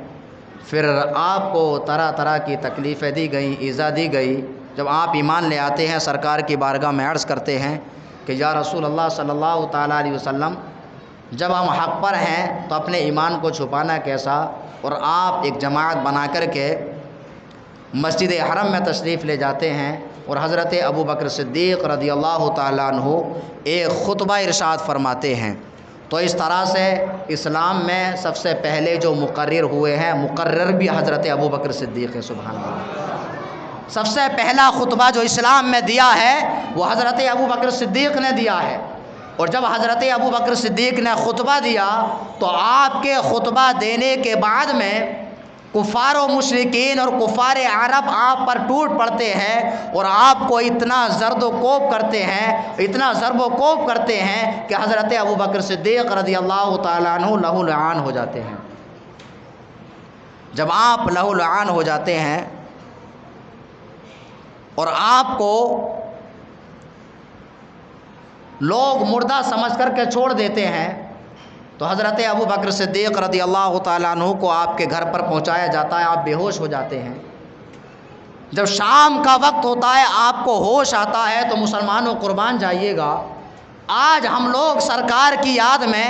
پھر آپ کو طرح طرح کی تکلیفیں دی گئیں، ایذا دی گئی۔ جب آپ ایمان لے آتے ہیں سرکار کی بارگاہ میں عرض کرتے ہیں کہ یا رسول اللہ صلی اللہ تعالیٰ علیہ وسلم، جب ہم حق پر ہیں تو اپنے ایمان کو چھپانا کیسا؟ اور آپ ایک جماعت بنا کر کے مسجد حرم میں تشریف لے جاتے ہیں اور حضرت ابوبکر صدیق رضی اللہ تعالیٰ عنہ ایک خطبہ ارشاد فرماتے ہیں۔ تو اس طرح سے اسلام میں سب سے پہلے جو مقرر ہوئے ہیں، مقرر بھی حضرت ابوبکر صدیق ہے، سبحان اللہ۔ سب سے پہلا خطبہ جو اسلام میں دیا ہے وہ حضرت ابوبکر صدیق نے دیا ہے۔ اور جب حضرت ابوبکر صدیق نے خطبہ دیا تو آپ کے خطبہ دینے کے بعد میں کفار و مشرکین اور کفار عرب آپ پر ٹوٹ پڑتے ہیں اور آپ کو اتنا زرد و کوب کرتے ہیں، اتنا ضرب و کوب کرتے ہیں کہ حضرت ابوبکر صدیق رضی اللہ تعالیٰ عنہ لہو لعان ہو جاتے ہیں۔ جب آپ لہو لعان ہو جاتے ہیں اور آپ کو لوگ مردہ سمجھ کر کے چھوڑ دیتے ہیں تو حضرت ابوبکر صدیق رضی اللہ تعالیٰ عنہ کو آپ کے گھر پر پہنچایا جاتا ہے، آپ بے ہوش ہو جاتے ہیں۔ جب شام کا وقت ہوتا ہے آپ کو ہوش آتا ہے تو مسلمانوں قربان جائیے گا، آج ہم لوگ سرکار کی یاد میں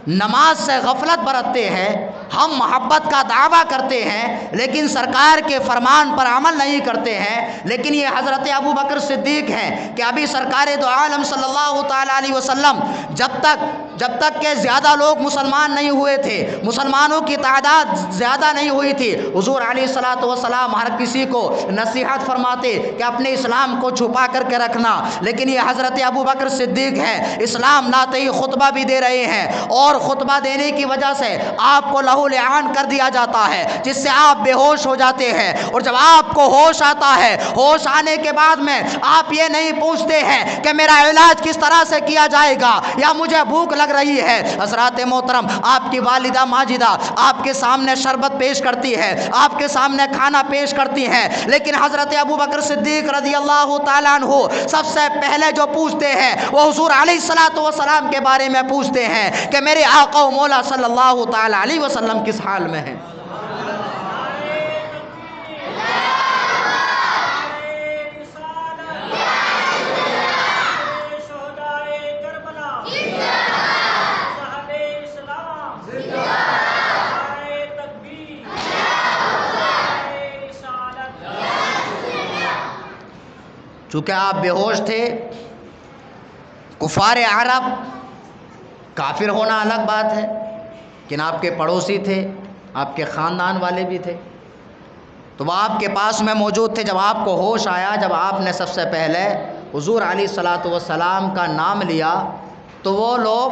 نماز سے غفلت برتتے ہیں، ہم محبت کا دعویٰ کرتے ہیں لیکن سرکار کے فرمان پر عمل نہیں کرتے ہیں۔ لیکن یہ حضرت ابوبکر صدیق ہیں کہ ابھی سرکار دو عالم صلی اللہ تعالیٰ علیہ وسلم جب تک کہ زیادہ لوگ مسلمان نہیں ہوئے تھے، مسلمانوں کی تعداد زیادہ نہیں ہوئی تھی، حضور علیہ الصلوۃ والسلام ہر کسی کو نصیحت فرماتے کہ اپنے اسلام کو چھپا کر کے رکھنا۔ لیکن یہ حضرت ابوبکر صدیق ہیں، اسلام لاتے ہی خطبہ بھی دے رہے ہیں اور خطبہ دینے کی وجہ سے آپ کو لہو لعان کر دیا جاتا ہے جس سے آپ بے ہوش ہو جاتے ہیں۔ اور جب آپ کو ہوش آتا ہے، ہوش آنے کے بعد میں آپ یہ نہیں پوچھتے ہیں کہ میرا علاج کس طرح سے کیا جائے گا یا مجھے بھوک لگ رہی ہے۔ حضرات محترم، آپ کی والدہ ماجدہ آپ کے سامنے شربت پیش کرتی ہے، آپ کے سامنے کھانا پیش کرتی ہیں، لیکن حضرت ابوبکر صدیق رضی اللہ تعالیٰ عنہ سب سے پہلے جو پوچھتے ہیں وہ حضور علیہ الصلوۃ والسلام کے بارے میں پوچھتے ہیں کہ میرے آقا و مولا صلی اللہ تعالیٰ علیہ وسلم کس حال میں ہیں۔ چونکہ آپ بے ہوش تھے، کفار عرب، کافر ہونا الگ بات ہے لیکن آپ کے پڑوسی تھے، آپ کے خاندان والے بھی تھے، تو وہ آپ کے پاس میں موجود تھے۔ جب آپ کو ہوش آیا، جب آپ نے سب سے پہلے حضور علیہ الصلوۃ والسلام کا نام لیا تو وہ لوگ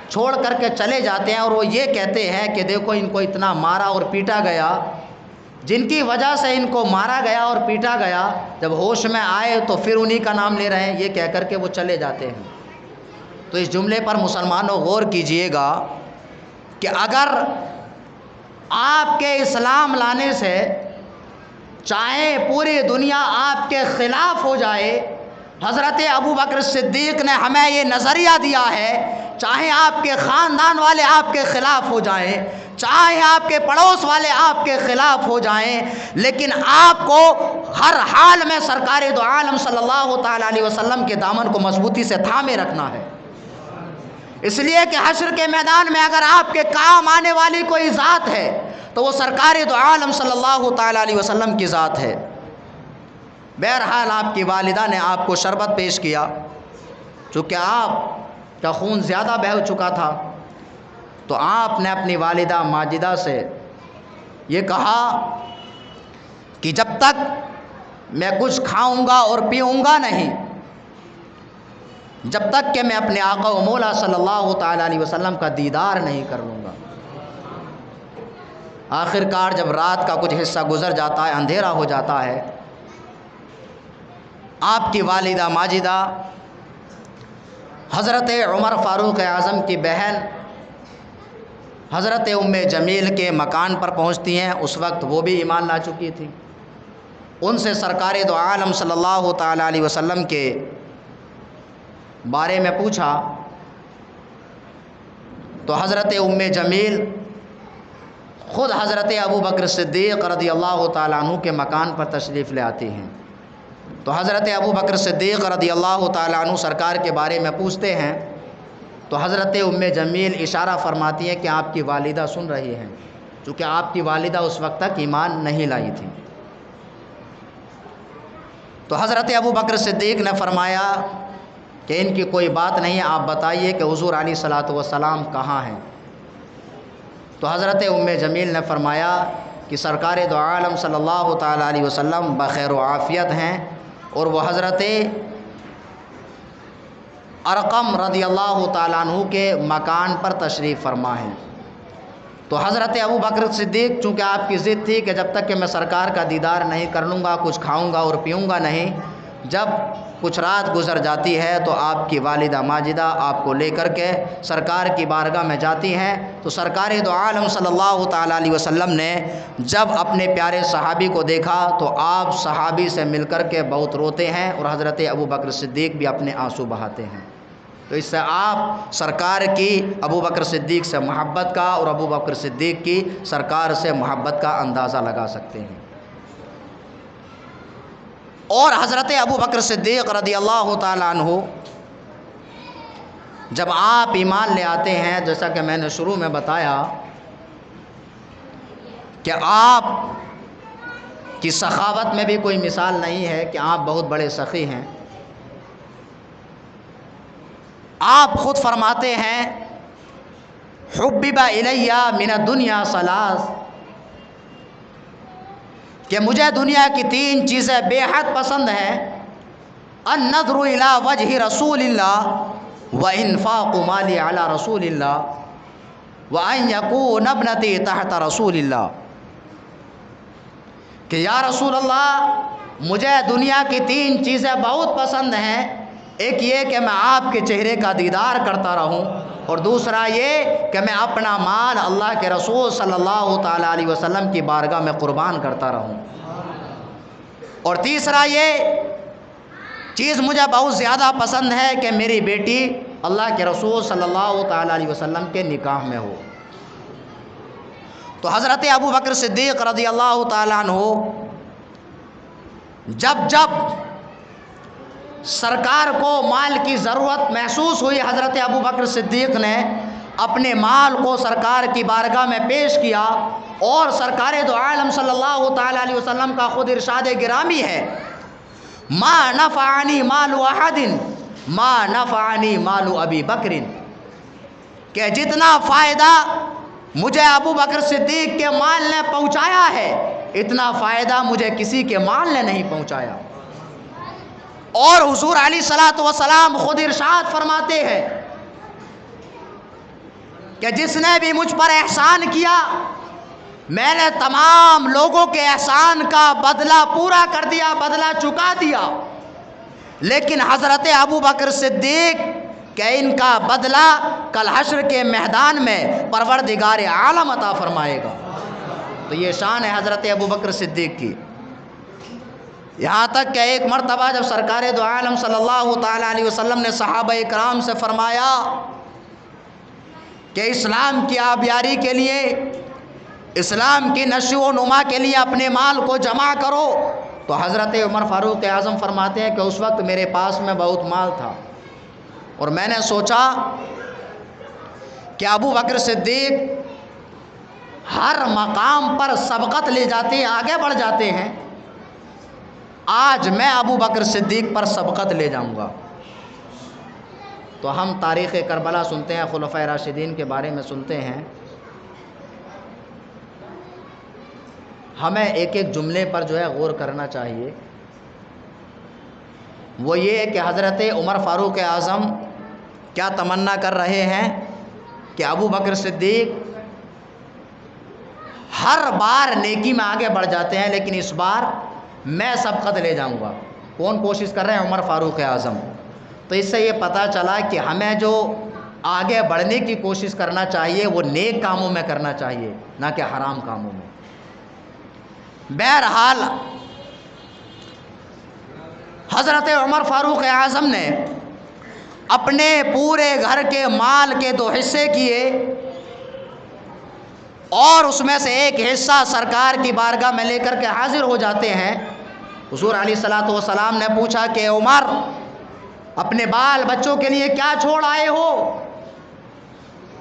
چھوڑ کر کے چلے جاتے ہیں اور وہ یہ کہتے ہیں کہ دیکھو ان کو اتنا مارا اور پیٹا گیا، جن کی وجہ سے ان کو مارا گیا اور پیٹا گیا، جب ہوش میں آئے تو پھر انہی کا نام لے رہے ہیں، یہ کہہ کر کے وہ چلے جاتے ہیں۔ تو اس جملے پر مسلمانوں غور کیجئے گا کہ اگر آپ کے اسلام لانے سے چاہے پوری دنیا آپ کے خلاف ہو جائے، حضرت ابوبکر صدیق نے ہمیں یہ نظریہ دیا ہے، چاہے آپ کے خاندان والے آپ کے خلاف ہو جائیں، چاہے آپ کے پڑوس والے آپ کے خلاف ہو جائیں، لیکن آپ کو ہر حال میں سرکار دو عالم صلی اللہ تعالیٰ علیہ وسلم کے دامن کو مضبوطی سے تھامے رکھنا ہے۔ اس لیے کہ حشر کے میدان میں اگر آپ کے کام آنے والی کوئی ذات ہے تو وہ سرکار دو عالم صلی اللہ تعالیٰ علیہ وسلم کی ذات ہے۔ بہرحال آپ کی والدہ نے آپ کو شربت پیش کیا، چونکہ آپ کا خون زیادہ بہہ چکا تھا تو آپ نے اپنی والدہ ماجدہ سے یہ کہا کہ جب تک میں کچھ کھاؤں گا اور پیوں گا نہیں، جب تک کہ میں اپنے آقا و مولا صلی اللہ تعالیٰ علیہ وسلم کا دیدار نہیں کر لوں گا۔ آخرکار جب رات کا کچھ حصہ گزر جاتا ہے، اندھیرا ہو جاتا ہے، آپ کی والدہ ماجدہ حضرت عمر فاروق اعظم کی بہن حضرت ام جمیل کے مکان پر پہنچتی ہیں. اس وقت وہ بھی ایمان لا چکی تھی. ان سے سرکار دو عالم صلی اللہ تعالیٰ علیہ وسلم کے بارے میں پوچھا تو حضرت ام جمیل خود حضرت ابو بکر صدیق رضی اللہ تعالیٰ عنہ کے مکان پر تشریف لے آتی ہیں. تو حضرت ابو بکر صدیق رضی اللہ تعالیٰ عنہ سرکار کے بارے میں پوچھتے ہیں تو حضرت ام جمیل اشارہ فرماتی ہیں کہ آپ کی والدہ سن رہی ہیں، چونکہ آپ کی والدہ اس وقت تک ایمان نہیں لائی تھی. تو حضرت ابو بکر صدیق نے فرمایا کہ ان کی کوئی بات نہیں، آپ بتائیے کہ حضور علیہ الصلوۃ والسلام کہاں ہیں. تو حضرت ام جمیل نے فرمایا کہ سرکار دو عالم صلی اللہ تعالیٰ علیہ وسلم بخیر و عافیت ہیں اور وہ حضرت ارقم رضی اللہ تعالیٰ عنہ کے مکان پر تشریف فرما ہیں. تو حضرت ابو بکر صدیق چونکہ آپ کی ضد تھی کہ جب تک کہ میں سرکار کا دیدار نہیں کر لوں گا کچھ کھاؤں گا اور پیوں گا نہیں، جب کچھ رات گزر جاتی ہے تو آپ کی والدہ ماجدہ آپ کو لے کر کے سرکار کی بارگاہ میں جاتی ہیں. تو سرکار دو عالم صلی اللہ تعالیٰ علیہ وسلم نے جب اپنے پیارے صحابی کو دیکھا تو آپ صحابی سے مل کر کے بہت روتے ہیں اور حضرت ابو بکر صدیق بھی اپنے آنسو بہاتے ہیں. تو اس سے آپ سرکار کی ابو بکر صدیق سے محبت کا اور ابو بکر صدیق کی سرکار سے محبت کا اندازہ لگا سکتے ہیں. اور حضرت ابو بکر صدیق رضی اللہ تعالیٰ عنہ جب آپ ایمان لے آتے ہیں، جیسا کہ میں نے شروع میں بتایا کہ آپ کی سخاوت میں بھی کوئی مثال نہیں ہے کہ آپ بہت بڑے سخی ہیں. آپ خود فرماتے ہیں حبب الیہ من الدنیا ثلاث، کہ مجھے دنیا کی 3 چیزیں بے حد پسند ہیں: النظر الی وجہ رسول اللہ وانفاق مالی علی رسول اللہ وان یکون ابنتی تحت رسول اللہ. کہ یا رسول اللہ مجھے دنیا کی 3 چیزیں بہت پسند ہیں. ایک یہ کہ میں آپ کے چہرے کا دیدار کرتا رہوں، اور دوسرا یہ کہ میں اپنا مال اللہ کے رسول صلی اللہ تعالیٰ علیہ وسلم کی بارگاہ میں قربان کرتا رہوں، اور تیسرا یہ چیز مجھے بہت زیادہ پسند ہے کہ میری بیٹی اللہ کے رسول صلی اللہ تعالیٰ علیہ وسلم کے نکاح میں ہو. تو حضرت ابو بکر صدیق رضی اللہ تعالیٰ عنہ جب سرکار کو مال کی ضرورت محسوس ہوئی، حضرت ابو بکر صدیق نے اپنے مال کو سرکار کی بارگاہ میں پیش کیا. اور سرکار دو عالم صلی اللہ تعالیٰ علیہ وسلم کا خود ارشاد گرامی ہے ما نفعنی مال احد ما نفعنی مال ابی بکر، کہ جتنا فائدہ مجھے ابو بکر صدیق کے مال نے پہنچایا ہے اتنا فائدہ مجھے کسی کے مال نے نہیں پہنچایا. اور حضور علیہ الصلوۃ والسلام خود ارشاد فرماتے ہیں کہ جس نے بھی مجھ پر احسان کیا میں نے تمام لوگوں کے احسان کا بدلہ پورا کر دیا، بدلہ چکا دیا، لیکن حضرت ابو بکر صدیق کہ ان کا بدلہ کل حشر کے میدان میں پروردگار عالم عطا فرمائے گا. تو یہ شان ہے حضرت ابو بکر صدیق کی. یہاں تک کہ ایک مرتبہ جب سرکار دو عالم صلی اللہ تعالیٰ علیہ وسلم نے صحابہ اکرام سے فرمایا کہ اسلام کی آبیاری کے لیے، اسلام کی نشو و نما کے لیے اپنے مال کو جمع کرو، تو حضرت عمر فاروق اعظم فرماتے ہیں کہ اس وقت میرے پاس میں بہت مال تھا اور میں نے سوچا کہ ابو بکر صدیق ہر مقام پر سبقت لے جاتے ہیں، آگے بڑھ جاتے ہیں، آج میں ابو بکر صدیق پر سبقت لے جاؤں گا. تو ہم تاریخ کربلا سنتے ہیں، خلفائے راشدین کے بارے میں سنتے ہیں، ہمیں ایک ایک جملے پر جو ہے غور کرنا چاہیے. وہ یہ ہے کہ حضرت عمر فاروق اعظم کیا تمنا کر رہے ہیں کہ ابو بکر صدیق ہر بار نیکی میں آگے بڑھ جاتے ہیں لیکن اس بار میں سبقت لے جاؤں گا. کون کوشش کر رہے ہیں؟ عمر فاروق اعظم. تو اس سے یہ پتہ چلا کہ ہمیں جو آگے بڑھنے کی کوشش کرنا چاہیے وہ نیک کاموں میں کرنا چاہیے، نہ کہ حرام کاموں میں۔ بہرحال حضرت عمر فاروق اعظم نے اپنے پورے گھر کے مال کے 2 حصے کیے اور اس میں سے ایک حصہ سرکار کی بارگاہ میں لے کر کے حاضر ہو جاتے ہیں۔ حضور علیہ الصلوۃ والسلام نے پوچھا کہ عمر، اپنے بال بچوں کے لیے کیا چھوڑ آئے ہو؟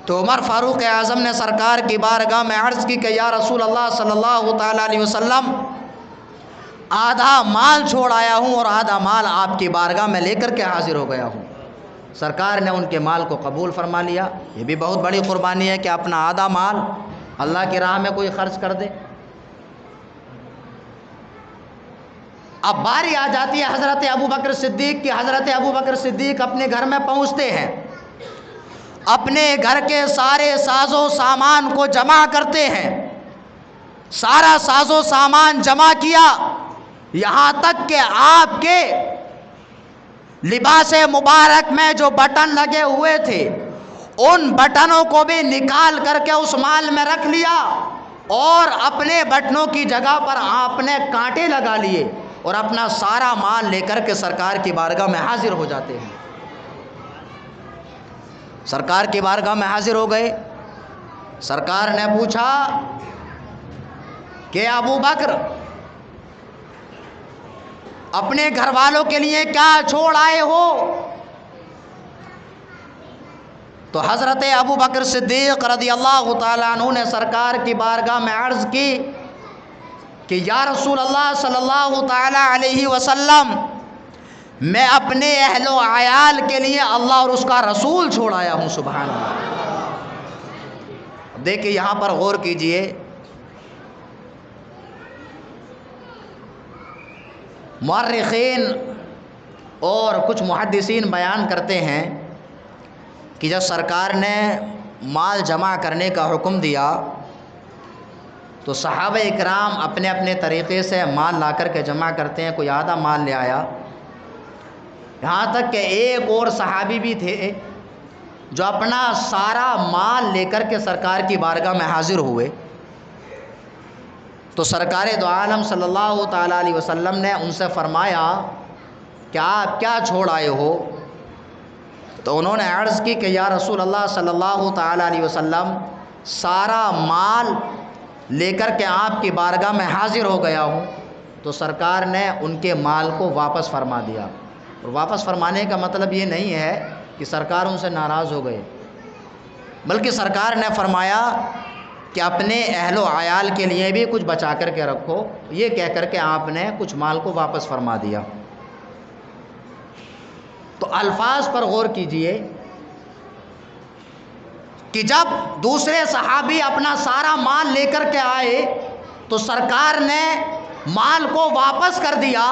تو عمر فاروق اعظم نے سرکار کی بارگاہ میں عرض کی کہ یا رسول اللہ صلی اللہ تعالیٰ علیہ وسلم، آدھا مال چھوڑ آیا ہوں اور آدھا مال آپ کی بارگاہ میں لے کر کے حاضر ہو گیا ہوں۔ سرکار نے ان کے مال کو قبول فرما لیا۔ یہ بھی بہت بڑی قربانی ہے کہ اپنا آدھا مال اللہ کی راہ میں کوئی خرچ کر دے۔ اب باری آ جاتی ہے حضرت ابوبکر صدیق کی۔ حضرت ابوبکر صدیق اپنے گھر میں پہنچتے ہیں، اپنے گھر کے سارے ساز و سامان کو جمع کرتے ہیں۔ سارا ساز و سامان جمع کیا، یہاں تک کہ آپ کے لباس مبارک میں جو بٹن لگے ہوئے تھے ان بٹنوں کو بھی نکال کر کے اس مال میں رکھ لیا، اور اپنے بٹنوں کی جگہ پر آپ نے کانٹے لگا لیے اور اپنا سارا مال لے کر کے سرکار کی بارگاہ میں حاضر ہو جاتے ہیں۔ سرکار کی بارگاہ میں حاضر ہو گئے۔ سرکار نے پوچھا کہ ابو بکر، اپنے گھر والوں کے لیے کیا چھوڑ آئے ہو؟ تو حضرت ابو بکر صدیق رضی اللہ تعالیٰ عنہ نے سرکار کی بارگاہ میں عرض کی کہ یا رسول اللہ صلی اللہ تعالیٰ علیہ وسلم، میں اپنے اہل و عیال کے لیے اللہ اور اس کا رسول چھوڑ آیا ہوں۔ سبحان اللہ۔ دیکھیں یہاں پر غور کیجئے، مورخین اور کچھ محدثین بیان کرتے ہیں کہ جب سرکار نے مال جمع کرنے کا حکم دیا تو صحابہ اکرام اپنے اپنے طریقے سے مال لا کر کے جمع کرتے ہیں۔ کوئی آدھا مال لے آیا، یہاں تک کہ ایک اور صحابی بھی تھے جو اپنا سارا مال لے کر کے سرکار کی بارگاہ میں حاضر ہوئے۔ تو سرکار دو عالم صلی اللہ تعالیٰ علیہ وسلم نے ان سے فرمایا کہ آپ کیا چھوڑ آئے ہو؟ تو انہوں نے عرض کی کہ یا رسول اللہ صلی اللہ تعالیٰ علیہ وسلم، سارا مال لے کر کے آپ کی بارگاہ میں حاضر ہو گیا ہوں۔ تو سرکار نے ان کے مال کو واپس فرما دیا۔ اور واپس فرمانے کا مطلب یہ نہیں ہے کہ سرکار ان سے ناراض ہو گئے، بلکہ سرکار نے فرمایا کہ اپنے اہل و عیال کے لیے بھی کچھ بچا کر کے رکھو، یہ کہہ کر کے آپ نے کچھ مال کو واپس فرما دیا۔ تو الفاظ پر غور کیجئے کہ جب دوسرے صحابی اپنا سارا مال لے کر کے آئے تو سرکار نے مال کو واپس کر دیا،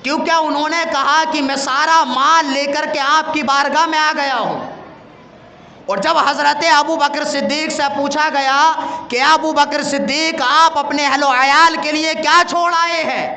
کیونکہ انہوں نے کہا کہ میں سارا مال لے کر کے آپ کی بارگاہ میں آ گیا ہوں۔ اور جب حضرت ابو بکر صدیق سے پوچھا گیا کہ ابو بکر صدیق، آپ اپنے اہل و عیال کے لیے کیا چھوڑ آئے ہیں،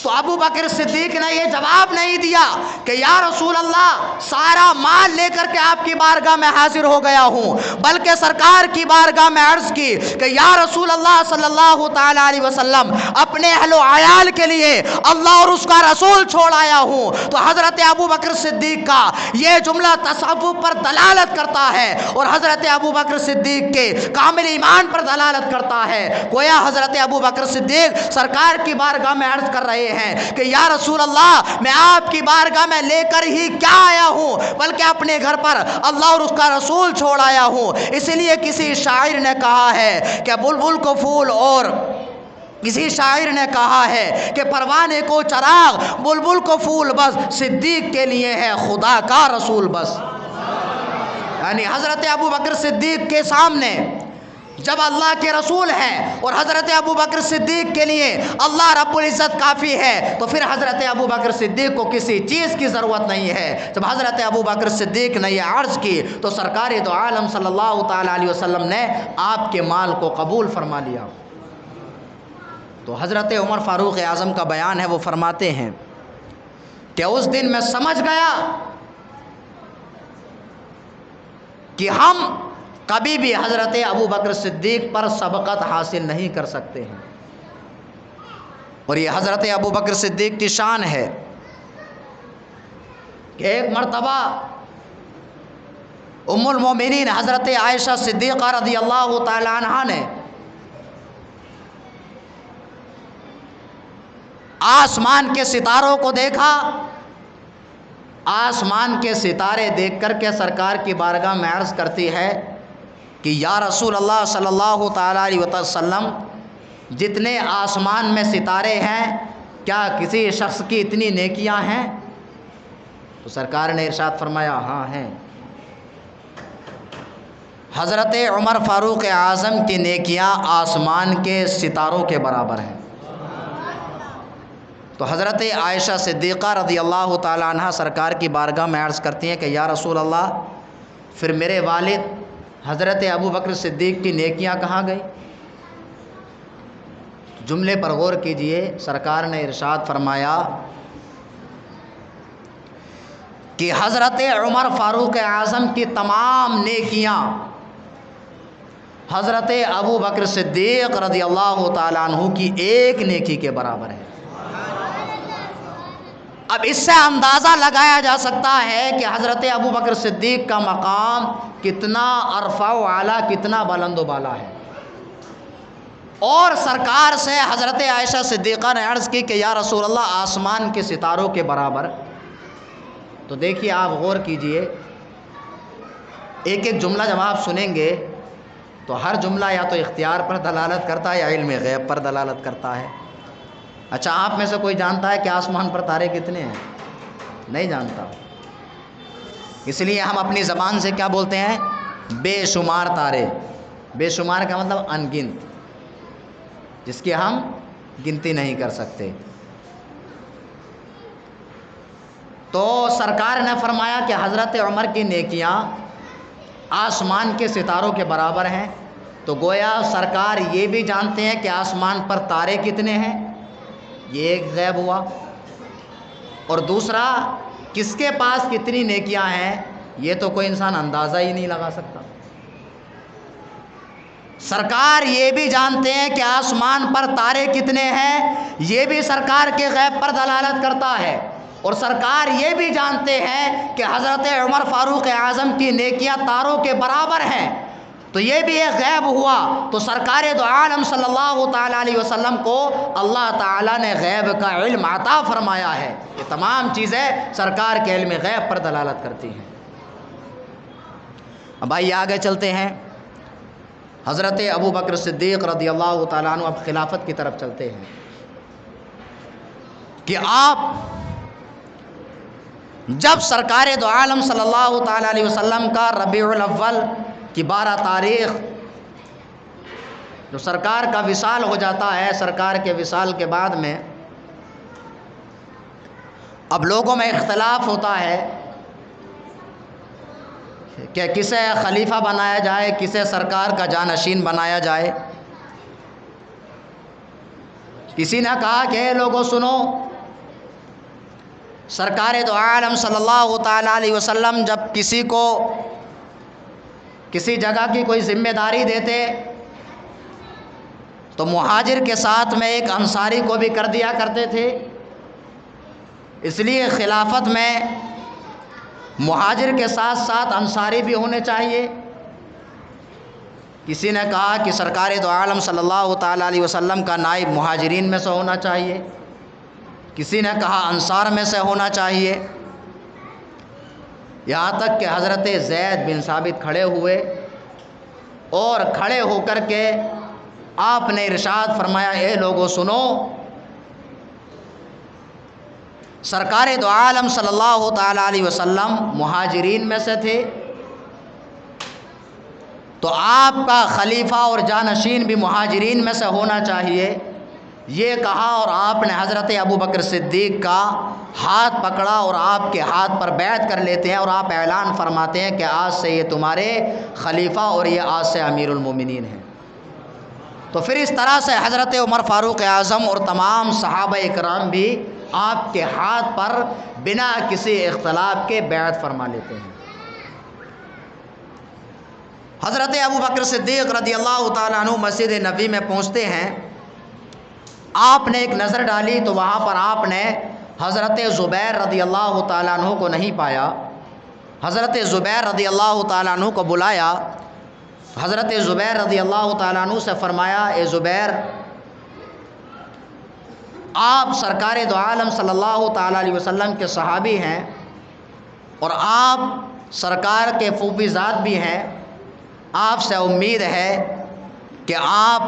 تو ابو بکر صدیق نے یہ جواب نہیں دیا کہ یا رسول اللہ، سارا مال لے کر کے آپ کی بارگاہ میں حاضر ہو گیا ہوں، بلکہ سرکار کی بارگاہ میں عرض کی کہ یا رسول اللہ صلی اللہ تعالیٰ علیہ وسلم، اپنے اہل و عیال کے لیے اللہ اور اس کا رسول چھوڑ آیا ہوں۔ تو حضرت ابو بکر صدیق کا یہ جملہ تصوف پر دلالت کرتا ہے اور حضرت ابو بکر صدیق کے کامل ایمان پر دلالت کرتا ہے۔ گویا حضرت ابو بکر صدیق سرکار کی بارگاہ میں عرض کر رہے ہیں کہ یا رسول اللہ، میں آپ کی بارگاہ میں لے کر ہی کیا آیا ہوں، بلکہ اپنے گھر پر اللہ اور اس کا رسول چھوڑ آیا ہوں۔ اسی لیے کسی شاعر نے کہا ہے کہ بلبل کو پھول، اور کسی شاعر نے کہا ہے کہ پروانے کو چراغ، بلبل کو پھول بس، صدیق کے لیے ہے خدا کا رسول بس۔ یعنی حضرت ابو بکر صدیق کے سامنے جب اللہ کے رسول ہیں اور حضرت ابو بکر صدیق کے لیے اللہ رب العزت کافی ہے، تو پھر حضرت ابو بکر صدیق کو کسی چیز کی ضرورت نہیں ہے۔ جب حضرت ابو بکر صدیق نے یہ عرض کی تو سرکار دو عالم صلی اللہ تعالیٰ علیہ وسلم نے آپ کے مال کو قبول فرما لیا۔ تو حضرت عمر فاروق اعظم کا بیان ہے، وہ فرماتے ہیں کہ اس دن میں سمجھ گیا کہ ہم کبھی بھی حضرت ابو بکر صدیق پر سبقت حاصل نہیں کر سکتے ہیں، اور یہ حضرت ابو بکر صدیق کی شان ہے کہ ایک مرتبہ ام المومنین حضرت عائشہ صدیقہ رضی اللہ تعالی عنہا نے آسمان کے ستاروں کو دیکھا، آسمان کے ستارے دیکھ کر کے سرکار کی بارگاہ میں عرض کرتی ہے کہ یا رسول اللہ صلی اللہ تعالیٰ علیہ وسلم، جتنے آسمان میں ستارے ہیں کیا کسی شخص کی اتنی نیکیاں ہیں؟ تو سرکار نے ارشاد فرمایا ہاں ہیں۔ حضرت عمر فاروق اعظم کی نیکیاں آسمان کے ستاروں کے برابر ہیں۔ تو حضرت عائشہ صدیقہ رضی اللہ تعالیٰ عنہ سرکار کی بارگاہ میں عرض کرتی ہیں کہ یا رسول اللہ، پھر میرے والد حضرت ابو بکر صدیق کی نیکیاں کہاں گئی؟ جملے پر غور کیجئے، سرکار نے ارشاد فرمایا کہ حضرت عمر فاروق اعظم کی تمام نیکیاں حضرت ابو بکر صدیق رضی اللہ تعالیٰ عنہ کی ایک نیکی کے برابر ہے۔ اب اس سے اندازہ لگایا جا سکتا ہے کہ حضرت ابو بکر صدیق کا مقام کتنا ارفع و اعلیٰ، کتنا بلند و بالا ہے۔ اور سرکار سے حضرت عائشہ صدیقہ نے عرض کی کہ یا رسول اللہ، آسمان کے ستاروں کے برابر۔ تو دیکھیے، آپ غور کیجئے، ایک ایک جملہ جب آپ سنیں گے تو ہر جملہ یا تو اختیار پر دلالت کرتا ہے یا علم غیب پر دلالت کرتا ہے۔ اچھا، آپ میں سے کوئی جانتا ہے کہ آسمان پر تارے کتنے ہیں؟ نہیں جانتا۔ اس لیے ہم اپنی زبان سے کیا بولتے ہیں؟ بے شمار تارے۔ بے شمار کا مطلب ان گنت، جس کی ہم گنتی نہیں کر سکتے۔ تو سرکار نے فرمایا کہ حضرت عمر کی نیکیاں آسمان کے ستاروں کے برابر ہیں۔ تو گویا سرکار یہ بھی جانتے ہیں کہ آسمان پر تارے کتنے ہیں، یہ ایک غیب ہوا، اور دوسرا کس کے پاس کتنی نیکیاں ہیں یہ تو کوئی انسان اندازہ ہی نہیں لگا سکتا۔ سرکار یہ بھی جانتے ہیں کہ آسمان پر تارے کتنے ہیں، یہ بھی سرکار کے غیب پر دلالت کرتا ہے، اور سرکار یہ بھی جانتے ہیں کہ حضرت عمر فاروق اعظم کی نیکیاں تاروں کے برابر ہیں، تو یہ بھی ایک غیب ہوا۔ تو سرکار دو عالم صلی اللہ تعالیٰ علیہ وسلم کو اللہ تعالیٰ نے غیب کا علم عطا فرمایا ہے۔ یہ تمام چیزیں سرکار کے علم غیب پر دلالت کرتی ہیں۔ اب آئیے آگے چلتے ہیں، حضرت ابو بکر صدیق رضی اللہ تعالیٰ عنہ، اب خلافت کی طرف چلتے ہیں کہ آپ جب سرکار دو عالم صلی اللہ تعالیٰ علیہ وسلم کا ربیع الاول کی 12 تاریخ جو سرکار کا وصال ہو جاتا ہے، سرکار کے وصال کے بعد میں اب لوگوں میں اختلاف ہوتا ہے کہ کسے خلیفہ بنایا جائے، کسے سرکار کا جانشین بنایا جائے۔ کسی نے کہا کہ اے لوگوں سنو، سرکار دو عالم صلی اللہ تعالیٰ علیہ وسلم جب کسی کو کسی جگہ کی کوئی ذمہ داری دیتے تو مہاجر کے ساتھ میں ایک انصاری کو بھی کر دیا کرتے تھے، اس لیے خلافت میں مہاجر کے ساتھ ساتھ انصاری بھی ہونے چاہیے۔ کسی نے کہا کہ سرکار دو عالم صلی اللہ تعالیٰ علیہ وسلم کا نائب مہاجرین میں سے ہونا چاہیے، کسی نے کہا انصار میں سے ہونا چاہیے، یہاں تک کہ حضرت زید بن ثابت کھڑے ہوئے، اور کھڑے ہو کر کے آپ نے ارشاد فرمایا اے لوگوں سنو، سرکار دو عالم صلی اللہ تعالیٰ علیہ وسلم مہاجرین میں سے تھے، تو آپ کا خلیفہ اور جانشین بھی مہاجرین میں سے ہونا چاہیے۔ یہ کہا اور آپ نے حضرت ابو بکر صدیق کا ہاتھ پکڑا اور آپ کے ہاتھ پر بیعت کر لیتے ہیں، اور آپ اعلان فرماتے ہیں کہ آج سے یہ تمہارے خلیفہ اور یہ آج سے امیر المومنین ہیں۔ تو پھر اس طرح سے حضرت عمر فاروق اعظم اور تمام صحابہ اکرام بھی آپ کے ہاتھ پر بنا کسی اختلاف کے بیعت فرما لیتے ہیں۔ حضرت ابو بکر صدیق رضی اللہ تعالیٰ عنہ مسجد نبوی میں پہنچتے ہیں. آپ نے ایک نظر ڈالی تو وہاں پر آپ نے حضرت زبیر رضی اللہ تعالیٰ عنہ کو نہیں پایا. حضرت زبیر رضی اللہ تعالیٰ عنہ کو بلایا. حضرت زبیر رضی اللہ تعالیٰ عنہ سے فرمایا اے زبیر، آپ سرکار دو عالم صلی اللہ تعالیٰ علیہ وسلم کے صحابی ہیں اور آپ سرکار کے پھوپھی ذات بھی ہیں. آپ سے امید ہے کہ آپ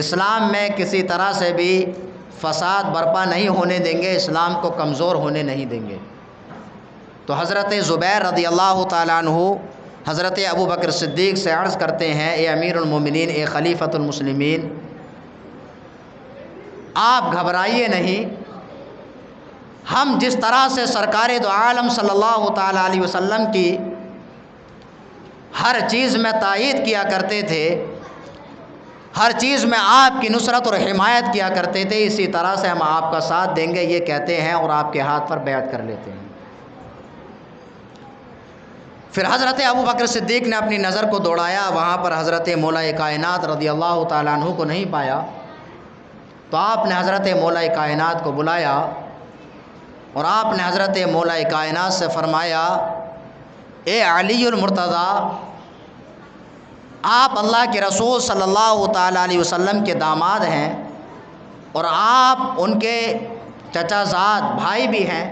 اسلام میں کسی طرح سے بھی فساد برپا نہیں ہونے دیں گے، اسلام کو کمزور ہونے نہیں دیں گے. تو حضرت زبیر رضی اللہ تعالیٰ عنہ حضرت ابو بکر صدیق سے عرض کرتے ہیں اے امیر المومنین، اے خلیفۃ المسلمین، آپ گھبرائیے نہیں. ہم جس طرح سے سرکار دو عالم صلی اللہ تعالیٰ علیہ وسلم کی ہر چیز میں تائید کیا کرتے تھے، ہر چیز میں آپ کی نصرت اور حمایت کیا کرتے تھے، اسی طرح سے ہم آپ کا ساتھ دیں گے یہ کہتے ہیں اور آپ کے ہاتھ پر بیعت کر لیتے ہیں. پھر حضرت ابو بکر صدیق نے اپنی نظر کو دوڑایا، وہاں پر حضرت مولا کائنات رضی اللہ تعالیٰ عنہ کو نہیں پایا. تو آپ نے حضرت مولا کائنات کو بلایا اور آپ نے حضرت مولا کائنات سے فرمایا اے علی المرتضیٰ، آپ اللہ کے رسول صلی اللہ تعالیٰ علیہ وسلم کے داماد ہیں اور آپ ان کے چچا زاد بھائی بھی ہیں.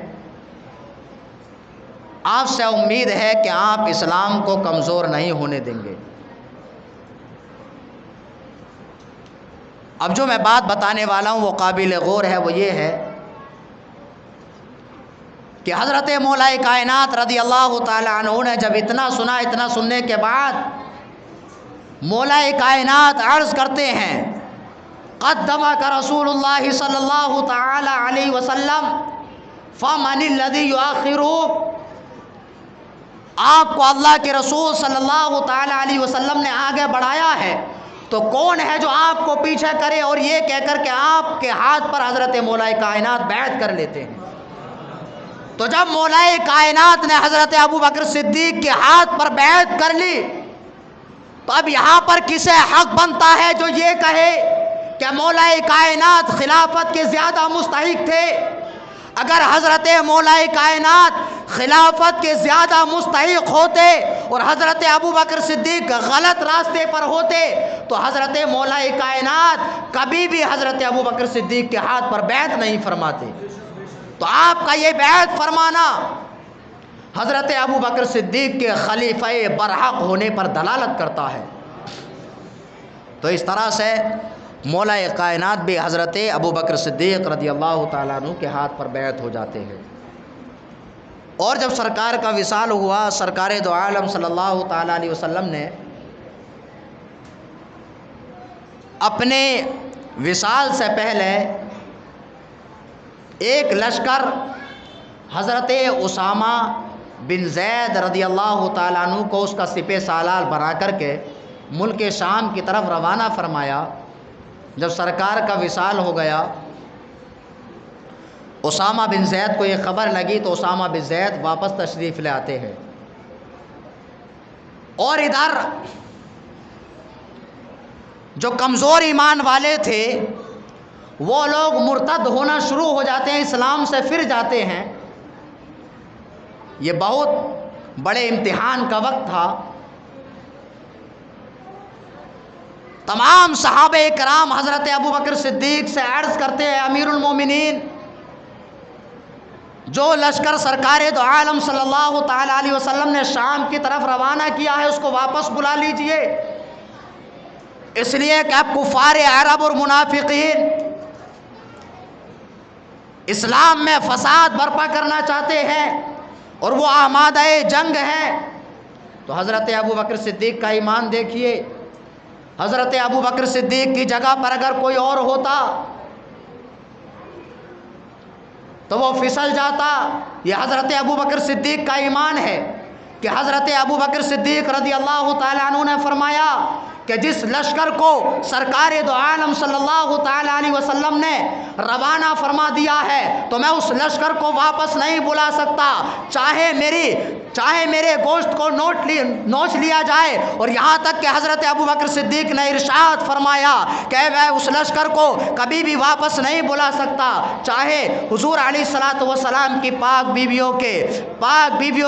آپ سے امید ہے کہ آپ اسلام کو کمزور نہیں ہونے دیں گے. اب جو میں بات بتانے والا ہوں وہ قابل غور ہے، وہ یہ ہے کہ حضرت مولا کائنات رضی اللہ تعالیٰ عنہ نے جب اتنا سنا، اتنا سننے کے بعد مولا کائنات عرض کرتے ہیں قدمک رسول اللہ صلی اللہ تعالیٰ علیہ وسلم فمن الذی یؤخرک، آپ کو اللہ کے رسول صلی اللہ تعالیٰ علیہ وسلم نے آگے بڑھایا ہے تو کون ہے جو آپ کو پیچھے کرے، اور یہ کہہ کر کہ آپ کے ہاتھ پر حضرت مولا کائنات بیعت کر لیتے ہیں. تو جب مولا کائنات نے حضرت ابو بکر صدیق کے ہاتھ پر بیعت کر لی تو اب یہاں پر کسے حق بنتا ہے جو یہ کہے کہ مولا کائنات خلافت کے زیادہ مستحق تھے؟ اگر حضرت مولا کائنات خلافت کے زیادہ مستحق ہوتے اور حضرت ابو بکر صدیق غلط راستے پر ہوتے تو حضرت مولا کائنات کبھی بھی حضرت ابو بکر صدیق کے ہاتھ پر بیعت نہیں فرماتے. تو آپ کا یہ بیعت فرمانا حضرت ابو بکر صدیق کے خلیفہ برحق ہونے پر دلالت کرتا ہے. تو اس طرح سے مولا کائنات بھی حضرت ابو بکر صدیق رضی اللہ تعالیٰ عنہ کے ہاتھ پر بیعت ہو جاتے ہیں. اور جب سرکار کا وصال ہوا، سرکار دو عالم صلی اللہ تعالیٰ علیہ وسلم نے اپنے وصال سے پہلے ایک لشکر حضرت اسامہ بن زید رضی اللہ تعالیٰ عنہ کو اس کا سپہ سالار بنا کر کے ملک شام کی طرف روانہ فرمایا. جب سرکار کا وصال ہو گیا، اسامہ بن زید کو یہ خبر لگی تو اسامہ بن زید واپس تشریف لے آتے ہیں. اور ادھر جو کمزور ایمان والے تھے وہ لوگ مرتد ہونا شروع ہو جاتے ہیں، اسلام سے پھر جاتے ہیں. یہ بہت بڑے امتحان کا وقت تھا. تمام صحابہ کرام حضرت ابو بکر صدیق سے عرض کرتے ہیں امیر المومنین، جو لشکر سرکار دو عالم صلی اللہ تعالیٰ علیہ وسلم نے شام کی طرف روانہ کیا ہے اس کو واپس بلا لیجئے، اس لیے کہ اب کفار عرب اور منافقین اسلام میں فساد برپا کرنا چاہتے ہیں اور وہ آمادہ جنگ ہیں. تو حضرت ابو بکر صدیق کا ایمان دیکھیے. حضرت ابو بکر صدیق کی جگہ پر اگر کوئی اور ہوتا تو وہ پھسل جاتا. یہ حضرت ابو بکر صدیق کا ایمان ہے کہ حضرت ابو بکر صدیق رضی اللہ تعالیٰ عنہ نے فرمایا کہ جس لشکر کو سرکار دو عالم صلی اللہ تعالی علیہ وسلم نے روانہ فرما دیا ہے تو میں اس لشکر کو واپس نہیں بلا سکتا، چاہے میرے گوشت کو نوچ لیا جائے۔ اور یہاں تک کہ حضرت ابوبکر صدیق نے ارشاد فرمایا کہ میں اس لشکر کو کبھی بھی واپس نہیں بلا سکتا، چاہے حضور علیہ الصلوۃ والسلام کی پاک بیویوں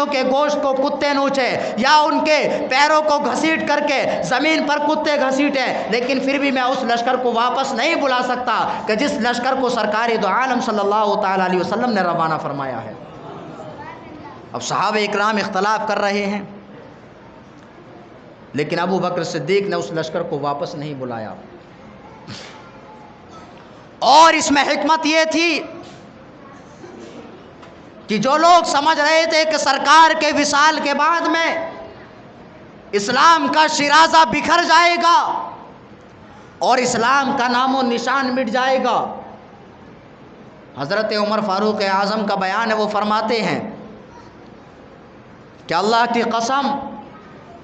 کے گوشت کو کتے نوچے یا ان کے پیروں کو گھسیٹ کر کے زمین پر کتے گھسیٹے، لیکن پھر بھی میں اس لشکر کو واپس نہیں بلا سکتا کہ جس لشکر کو سرکار دو عالم صلی اللہ تعالی علیہ وسلم نے روانہ فرمایا ہے۔ اب صحابہ اکرام اختلاف کر رہے ہیں، لیکن ابو بکر صدیق نے اس لشکر کو واپس نہیں بلایا۔ اور اس میں حکمت یہ تھی کہ جو لوگ سمجھ رہے تھے کہ سرکار کے وصال کے بعد میں اسلام کا شیرازہ بکھر جائے گا اور اسلام کا نام و نشان مٹ جائے گا، حضرت عمر فاروق اعظم کا بیان ہے، وہ فرماتے ہیں کہ اللہ کی قسم،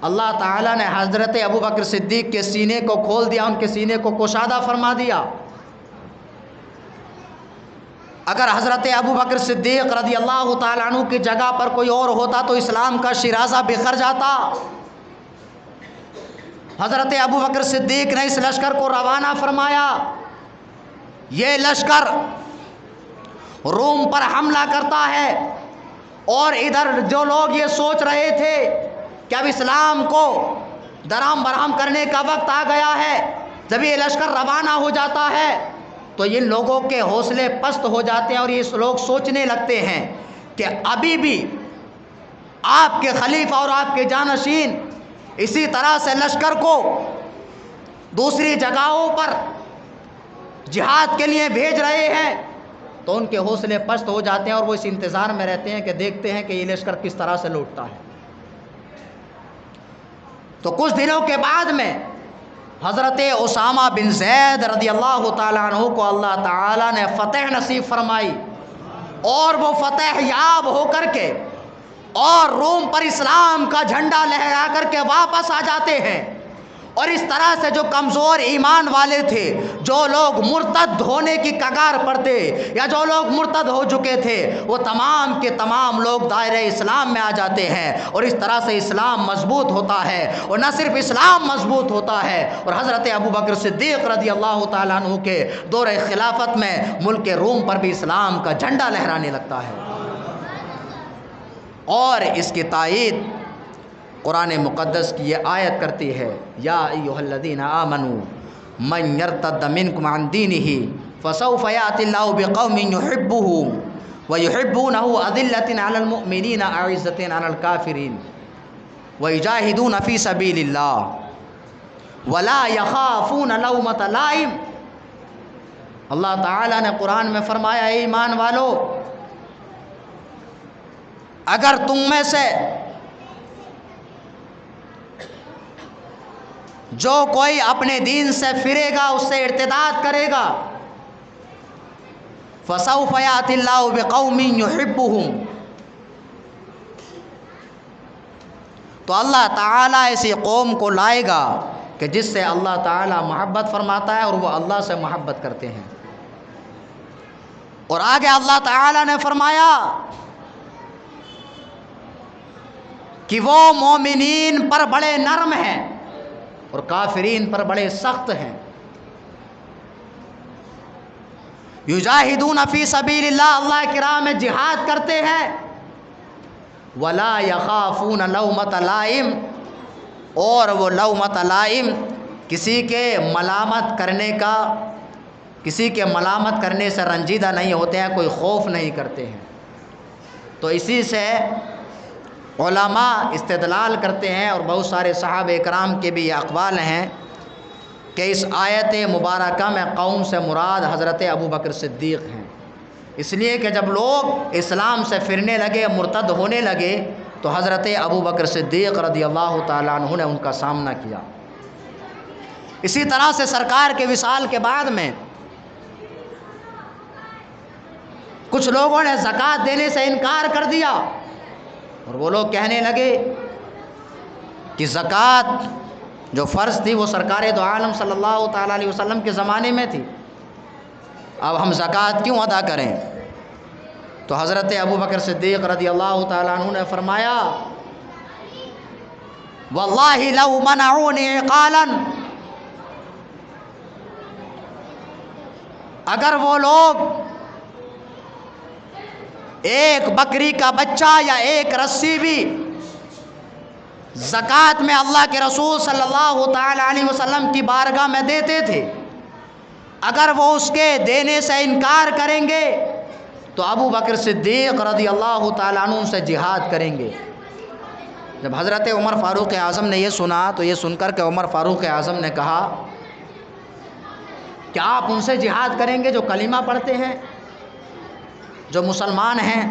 اللہ تعالیٰ نے حضرت ابوبکر صدیق کے سینے کو کھول دیا، ان کے سینے کو کشادہ فرما دیا۔ اگر حضرت ابوبکر صدیق رضی اللہ تعالیٰ عنہ کی جگہ پر کوئی اور ہوتا تو اسلام کا شیرازہ بکھر جاتا۔ حضرت ابوبکر صدیق نے اس لشکر کو روانہ فرمایا۔ یہ لشکر روم پر حملہ کرتا ہے، اور ادھر جو لوگ یہ سوچ رہے تھے کہ اب اسلام کو درہم برہم کرنے کا وقت آ گیا ہے، جب یہ لشکر روانہ ہو جاتا ہے تو ان لوگوں کے حوصلے پست ہو جاتے ہیں، اور یہ لوگ سوچنے لگتے ہیں کہ ابھی بھی آپ کے خلیفہ اور آپ کے جانشین اسی طرح سے لشکر کو دوسری جگہوں پر جہاد کے لیے بھیج رہے ہیں، تو ان کے حوصلے پست ہو جاتے ہیں، اور وہ اس انتظار میں رہتے ہیں کہ دیکھتے ہیں کہ یہ لشکر کس طرح سے لوٹتا ہے۔ تو کچھ دنوں کے بعد میں حضرت اسامہ بن زید رضی اللہ تعالیٰ عنہ کو اللہ تعالیٰ نے فتح نصیب فرمائی، اور وہ فتح یاب ہو کر کے اور روم پر اسلام کا جھنڈا لہرا کر کے واپس آ جاتے ہیں۔ اور اس طرح سے جو کمزور ایمان والے تھے، جو لوگ مرتد ہونے کی کگار پر تھے یا جو لوگ مرتد ہو چکے تھے، وہ تمام کے تمام لوگ دائرہ اسلام میں آ جاتے ہیں، اور اس طرح سے اسلام مضبوط ہوتا ہے۔ اور نہ صرف اسلام مضبوط ہوتا ہے، اور حضرت ابوبکر صدیق رضی اللہ تعالیٰ عنہ کے دور خلافت میں ملک روم پر بھی اسلام کا جھنڈا لہرانے لگتا ہے۔ اور اس کی تائید قرآن مقدس کی یہ آیت کرتی ہے، یا ایھا الذین آمنوا من یرتد منکم عن دینہ فسوف یأتی اللہ بقوم یحبهم ویحبونہ اذلۃ علی المؤمنین اعزۃ علی الکافرین ویجاہدون فی سبیل اللہ ولا یخافون لومۃ لائم۔ اللہ تعالیٰ نے قرآن میں فرمایا، اے ایمان والو، اگر تم میں سے جو کوئی اپنے دین سے پھرے گا، اس سے ارتداد کرے گا، فسوف یأتی اللہ بقوم یحبهم، تو اللہ تعالیٰ ایسی قوم کو لائے گا کہ جس سے اللہ تعالیٰ محبت فرماتا ہے اور وہ اللہ سے محبت کرتے ہیں۔ اور آگے اللہ تعالیٰ نے فرمایا کہ وہ مومنین پر بڑے نرم ہیں اور کافرین پر بڑے سخت ہیں۔ یجاہدون فی سبیل اللہ، اللہ کی راہ میں جہاد کرتے ہیں، ولا یخافون لومۃ لائم، اور وہ لومۃ لائم کسی کے ملامت کرنے سے رنجیدہ نہیں ہوتے ہیں، کوئی خوف نہیں کرتے ہیں۔ تو اسی سے علماء استدلال کرتے ہیں، اور بہت سارے صحابہ کرام کے بھی یہ اقوال ہیں کہ اس آیت مبارکہ میں قوم سے مراد حضرت ابوبکر صدیق ہیں، اس لیے کہ جب لوگ اسلام سے پھرنے لگے، مرتد ہونے لگے، تو حضرت ابوبکر صدیق رضی اللہ تعالیٰ عنہ نے ان کا سامنا کیا۔ اسی طرح سے سرکار کے وصال کے بعد میں کچھ لوگوں نے زکوٰۃ دینے سے انکار کر دیا، اور وہ لوگ کہنے لگے کہ زکوٰۃ جو فرض تھی وہ سرکار دو عالم صلی اللہ تعالیٰ علیہ وسلم کے زمانے میں تھی، اب ہم زکوٰۃ کیوں ادا کریں؟ تو حضرت ابوبکر صدیق رضی اللہ تعالیٰ عنہ نے فرمایا واللہ لو منعونی عقالا، اگر وہ لوگ ایک بکری کا بچہ یا ایک رسی بھی زکوٰۃ میں اللہ کے رسول صلی اللہ تعالیٰ علیہ وسلم کی بارگاہ میں دیتے تھے، اگر وہ اس کے دینے سے انکار کریں گے تو ابو بکر صدیق رضی اللہ تعالیٰ عنہ سے جہاد کریں گے۔ جب حضرت عمر فاروق اعظم نے یہ سنا تو یہ سن کر کہ عمر فاروق اعظم نے کہا کہ آپ ان سے جہاد کریں گے جو کلمہ پڑھتے ہیں، جو مسلمان ہیں؟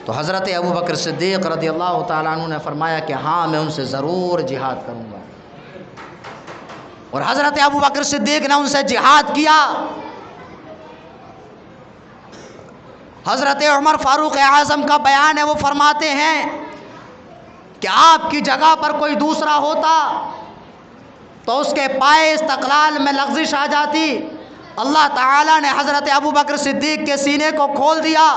تو حضرت ابوبکر صدیق رضی اللہ تعالیٰ عنہ نے فرمایا کہ ہاں میں ان سے ضرور جہاد کروں گا، اور حضرت ابوبکر صدیق نے ان سے جہاد کیا۔ حضرت عمر فاروق اعظم کا بیان ہے، وہ فرماتے ہیں کہ آپ کی جگہ پر کوئی دوسرا ہوتا تو اس کے پائے استقلال میں لغزش آ جاتی۔ اللہ تعالیٰ نے حضرت ابوبکر صدیق کے سینے کو کھول دیا۔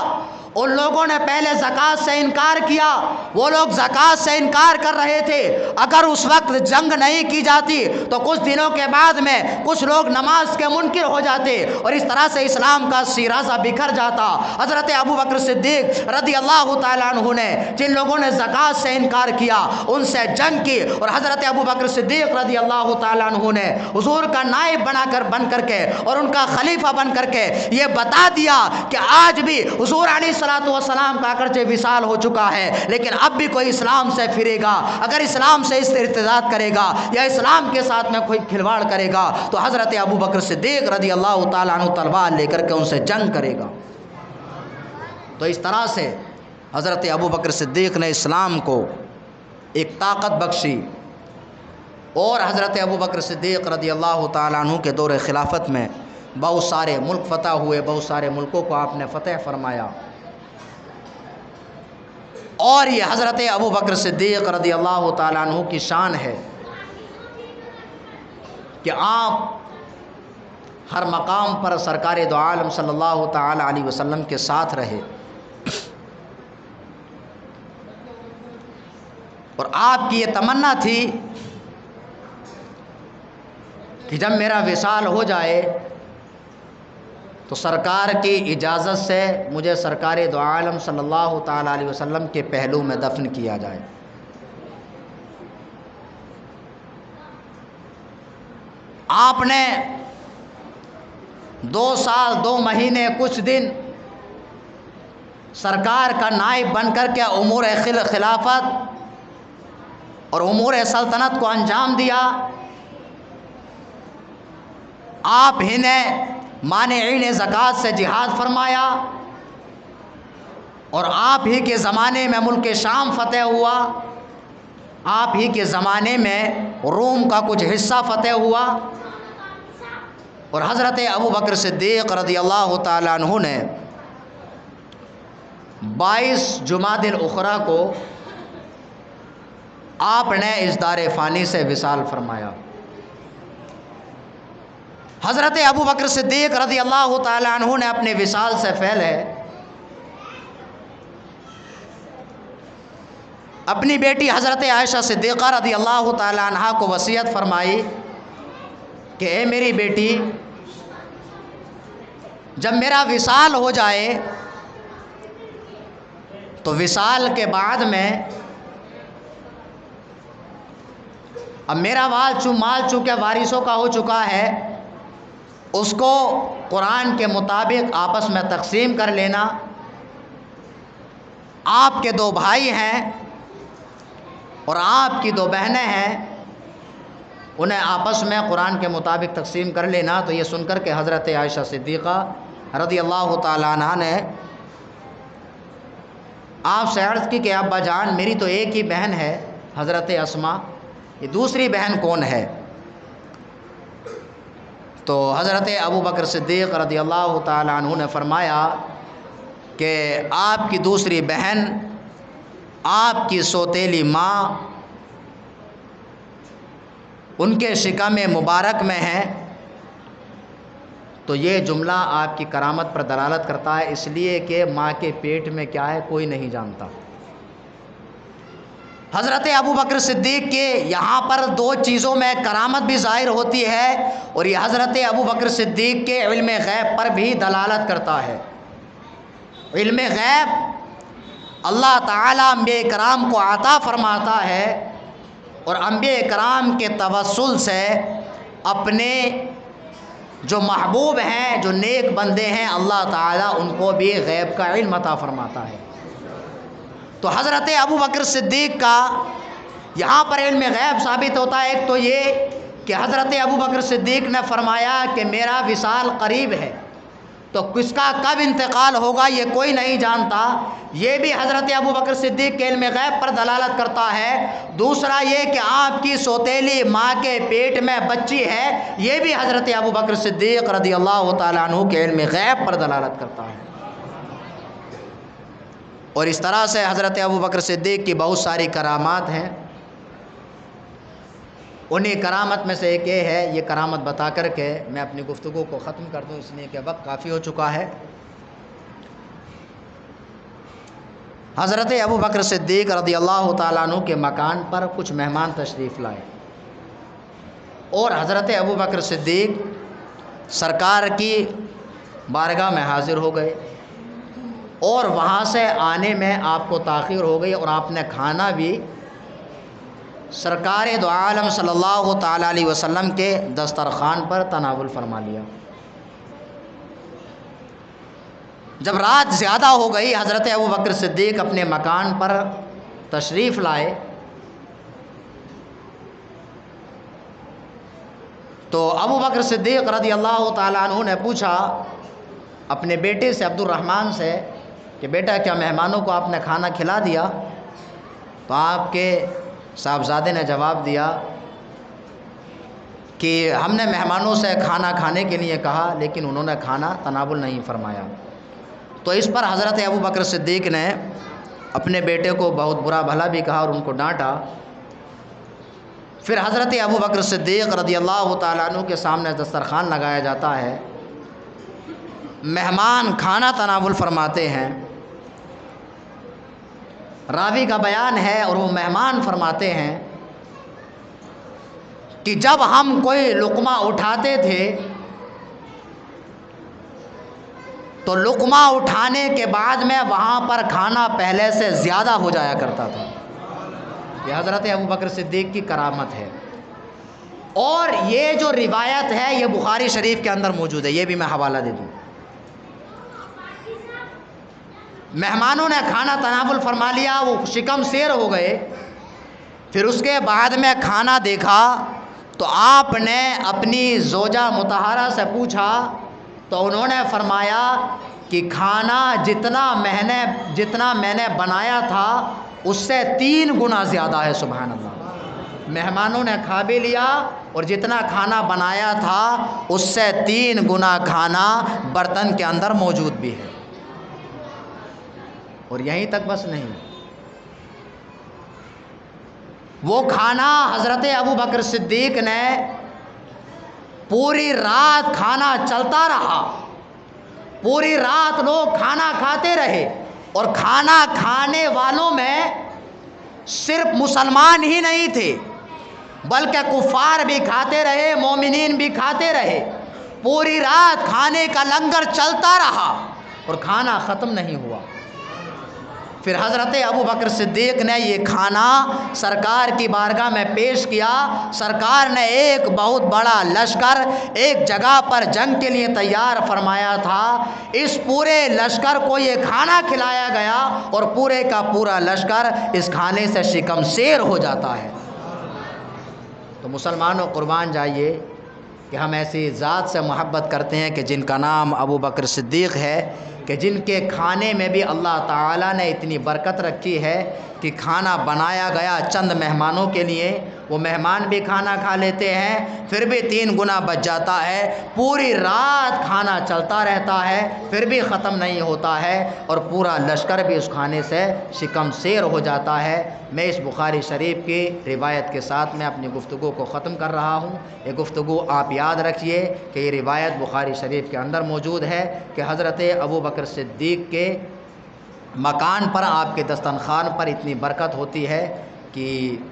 ان لوگوں نے پہلے زکوٰۃ سے انکار کیا، وہ لوگ زکوٰۃ سے انکار کر رہے تھے، اگر اس وقت جنگ نہیں کی جاتی تو کچھ دنوں کے بعد میں کچھ لوگ نماز کے منکر ہو جاتے اور اس طرح سے اسلام کا شیرازہ بکھر جاتا۔ حضرت ابوبکر صدیق رضی اللہ تعالیٰ عنہ نے جن لوگوں نے زکوٰۃ سے انکار کیا ان سے جنگ کی، اور حضرت ابوبکر صدیق رضی اللہ تعالیٰ عنہ نے حضور کا نائب بن کر کے اور ان کا خلیفہ بن کر کے یہ بتا دیا کہ آج بھی حضور علیہ الصلوۃ والسلام کا اگرچہ وصال ہو چکا ہے لیکن اب بھی کوئی اسلام سے پھرے گا، اگر اسلام سے اس ارتداد کرے گا یا اسلام کے ساتھ میں کوئی کھلواڑ کرے گا تو حضرت ابوبکر صدیق رضی اللہ تعالیٰ عنہ تلوار لے کر کے ان سے جنگ کرے گا۔ تو اس طرح سے حضرت ابوبکر صدیق نے اسلام کو ایک طاقت بخشی، اور حضرت ابوبکر صدیق رضی اللہ تعالیٰ عنہ کے دور خلافت میں بہت سارے ملک فتح ہوئے، بہت سارے ملکوں کو آپ نے فتح فرمایا۔ اور یہ حضرت ابوبکر صدیق رضی اللہ تعالیٰ عنہ کی شان ہے کہ آپ ہر مقام پر سرکار دو عالم صلی اللہ تعالیٰ علیہ وسلم کے ساتھ رہے، اور آپ کی یہ تمنا تھی کہ جب میرا وصال ہو جائے تو سرکار کی اجازت سے مجھے سرکار دو عالم صلی اللہ تعالیٰ علیہ وسلم کے پہلو میں دفن کیا جائے۔ آپ نے 2 سال 2 مہینے کچھ دن سرکار کا نائب بن کر کے امور خلافت اور امور سلطنت کو انجام دیا۔ آپ ہی نے مانعین زکوٰۃ سے جہاد فرمایا، اور آپ ہی کے زمانے میں ملک شام فتح ہوا، آپ ہی کے زمانے میں روم کا کچھ حصہ فتح ہوا، اور حضرت ابوبکر صدیق رضی اللہ تعالیٰ عنہ نے 22 جمادی الاخری کو آپ نے اس دار فانی سے وصال فرمایا۔ حضرت ابوبکر صدیق رضی اللہ تعالیٰ عنہ نے اپنے وصال سے پہلے اپنی بیٹی حضرت عائشہ صدیقہ رضی اللہ تعالیٰ عنہ کو وصیت فرمائی کہ اے میری بیٹی، جب میرا وصال ہو جائے تو وصال کے بعد میں اب میرا مال چونکہ وارثوں کا ہو چکا ہے، اس کو قرآن کے مطابق آپس میں تقسیم کر لینا۔ آپ کے 2 بھائی ہیں اور آپ کی 2 بہنیں ہیں، انہیں آپس میں قرآن کے مطابق تقسیم کر لینا۔ تو یہ سن کر کہ حضرت عائشہ صدیقہ رضی اللہ تعالیٰ عنہ نے آپ سے عرض کی کہ ابا جان، میری تو ایک ہی بہن ہے حضرت اسماء، یہ دوسری بہن کون ہے؟ تو حضرت ابوبکر صدیق رضی اللہ تعالیٰ عنہ نے فرمایا کہ آپ کی دوسری بہن آپ کی سوتیلی ماں ان کے شکم مبارک میں ہے، تو یہ جملہ آپ کی کرامت پر دلالت کرتا ہے، اس لیے کہ ماں کے پیٹ میں کیا ہے کوئی نہیں جانتا۔ حضرت ابوبکر صدیق کے یہاں پر دو چیزوں میں کرامت بھی ظاہر ہوتی ہے، اور یہ حضرت ابوبکر صدیق کے علم غیب پر بھی دلالت کرتا ہے۔ علم غیب اللہ تعالیٰ انبیاء کرام کو عطا فرماتا ہے، اور انبیاء کرام کے توسل سے اپنے جو محبوب ہیں، جو نیک بندے ہیں، اللہ تعالیٰ ان کو بھی غیب کا علم عطا فرماتا ہے۔ تو حضرت ابوبکر صدیق کا یہاں پر علم غیب ثابت ہوتا ہے۔ ایک تو یہ کہ حضرت ابوبکر صدیق نے فرمایا کہ میرا وصال قریب ہے، تو کس کا کب انتقال ہوگا یہ کوئی نہیں جانتا، یہ بھی حضرت ابوبکر صدیق کے علم غیب پر دلالت کرتا ہے۔ دوسرا یہ کہ آپ کی سوتیلی ماں کے پیٹ میں بچی ہے، یہ بھی حضرت ابوبکر صدیق رضی اللہ تعالیٰ عنہ کے علم غیب پر دلالت کرتا ہے۔ اور اس طرح سے حضرت ابوبکر صدیق کی بہت ساری کرامات ہیں، انہیں کرامت میں سے ایک یہ ہے، یہ کرامت بتا کر کے میں اپنی گفتگو کو ختم کر دوں، اس لیے کہ وقت کافی ہو چکا ہے۔ حضرت ابوبکر صدیق رضی اللہ تعالیٰ عنہ کے مکان پر کچھ مہمان تشریف لائے، اور حضرت ابوبکر صدیق سرکار کی بارگاہ میں حاضر ہو گئے، اور وہاں سے آنے میں آپ کو تاخیر ہو گئی، اور آپ نے کھانا بھی سرکار دو عالم صلی اللہ تعالیٰ علیہ وسلم کے دسترخوان پر تناول فرما لیا۔ جب رات زیادہ ہو گئی، حضرت ابوبکر صدیق اپنے مکان پر تشریف لائے، تو ابوبکر صدیق رضی اللہ تعالیٰ عنہ نے پوچھا اپنے بیٹے سے، عبد الرحمن سے، کہ بیٹا کیا مہمانوں کو آپ نے کھانا کھلا دیا؟ تو آپ کے صاحبزادے نے جواب دیا کہ ہم نے مہمانوں سے کھانا کھانے کے لیے کہا، لیکن انہوں نے کھانا تناول نہیں فرمایا۔ تو اس پر حضرت ابوبکر صدیق نے اپنے بیٹے کو بہت برا بھلا بھی کہا اور ان کو ڈانٹا۔ پھر حضرت ابوبکر صدیق رضی اللہ تعالیٰ عنہ کے سامنے دسترخوان لگایا جاتا ہے، مہمان کھانا تناول فرماتے ہیں، راوی کا بیان ہے، اور وہ مہمان فرماتے ہیں کہ جب ہم کوئی لقمہ اٹھاتے تھے تو لقمہ اٹھانے کے بعد میں وہاں پر کھانا پہلے سے زیادہ ہو جایا کرتا تھا۔ یہ حضرت ابوبکر صدیق کی کرامت ہے، اور یہ جو روایت ہے یہ بخاری شریف کے اندر موجود ہے، یہ بھی میں حوالہ دے دوں۔ مہمانوں نے کھانا تناول فرما لیا، وہ شکم سیر ہو گئے، پھر اس کے بعد میں کھانا دیکھا تو آپ نے اپنی زوجہ مطہرہ سے پوچھا، تو انہوں نے فرمایا کہ کھانا جتنا میں نے بنایا تھا اس سے 3 گنا زیادہ ہے۔ سبحان اللہ، مہمانوں نے کھا بھی لیا، اور جتنا کھانا بنایا تھا اس سے 3 گنا کھانا برتن کے اندر موجود بھی ہے۔ اور یہیں تک بس نہیں، وہ کھانا حضرت ابوبکر صدیق نے پوری رات کھانا چلتا رہا، پوری رات لوگ کھانا کھاتے رہے، اور کھانا کھانے والوں میں صرف مسلمان ہی نہیں تھے بلکہ کفار بھی کھاتے رہے، مومنین بھی کھاتے رہے، پوری رات کھانے کا لنگر چلتا رہا اور کھانا ختم نہیں ہوا۔ پھر حضرت ابوبکر صدیق نے یہ کھانا سرکار کی بارگاہ میں پیش کیا، سرکار نے ایک بہت بڑا لشکر ایک جگہ پر جنگ کے لیے تیار فرمایا تھا، اس پورے لشکر کو یہ کھانا کھلایا گیا، اور پورے کا پورا لشکر اس کھانے سے شکم سیر ہو جاتا ہے۔ تو مسلمانوں قربان جائیے کہ ہم ایسی ذات سے محبت کرتے ہیں کہ جن کا نام ابوبکر صدیق ہے، کہ جن کے کھانے میں بھی اللہ تعالیٰ نے اتنی برکت رکھی ہے کہ کھانا بنایا گیا چند مہمانوں کے لیے، وہ مہمان بھی کھانا کھا لیتے ہیں پھر بھی 3 گنا بچ جاتا ہے، پوری رات کھانا چلتا رہتا ہے پھر بھی ختم نہیں ہوتا ہے، اور پورا لشکر بھی اس کھانے سے شکم سیر ہو جاتا ہے۔ میں اس بخاری شریف کی روایت کے ساتھ میں اپنی گفتگو کو ختم کر رہا ہوں۔ یہ گفتگو آپ یاد رکھیے کہ یہ روایت بخاری شریف کے اندر موجود ہے کہ حضرت ابو بکر صدیق کے مکان پر، آپ کے دسترخوان پر اتنی برکت ہوتی ہے کہ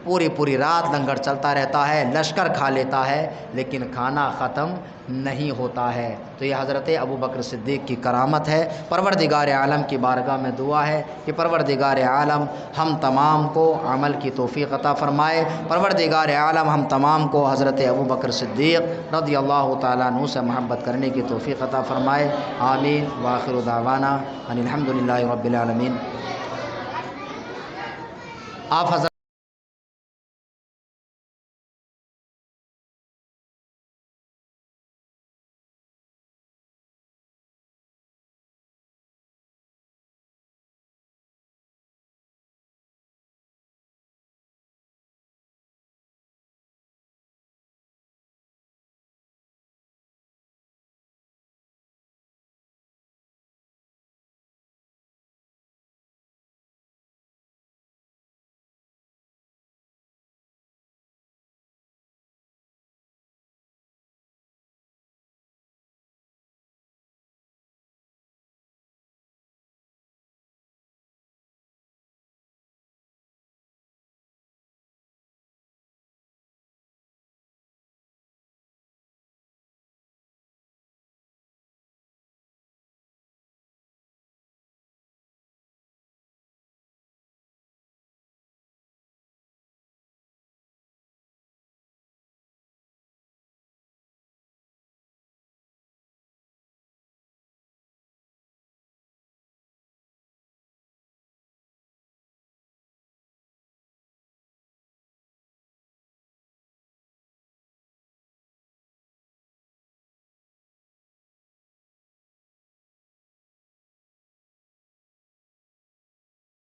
پوری رات لنگر چلتا رہتا ہے، لشکر کھا لیتا ہے لیکن کھانا ختم نہیں ہوتا ہے۔ تو یہ حضرت ابو بکر صدیق کی کرامت ہے۔ پروردگار عالم کی بارگاہ میں دعا ہے کہ پروردگار عالم ہم تمام کو عمل کی توفیق عطا فرمائے۔ پروردگار عالم ہم تمام کو حضرت ابو بکر صدیق رضی اللہ تعالیٰ عنہ سے محبت کرنے کی توفیق عطا فرمائے۔ آمین وآخر دعوانا ان الحمد للہ رب العالمین۔ آپ حضرت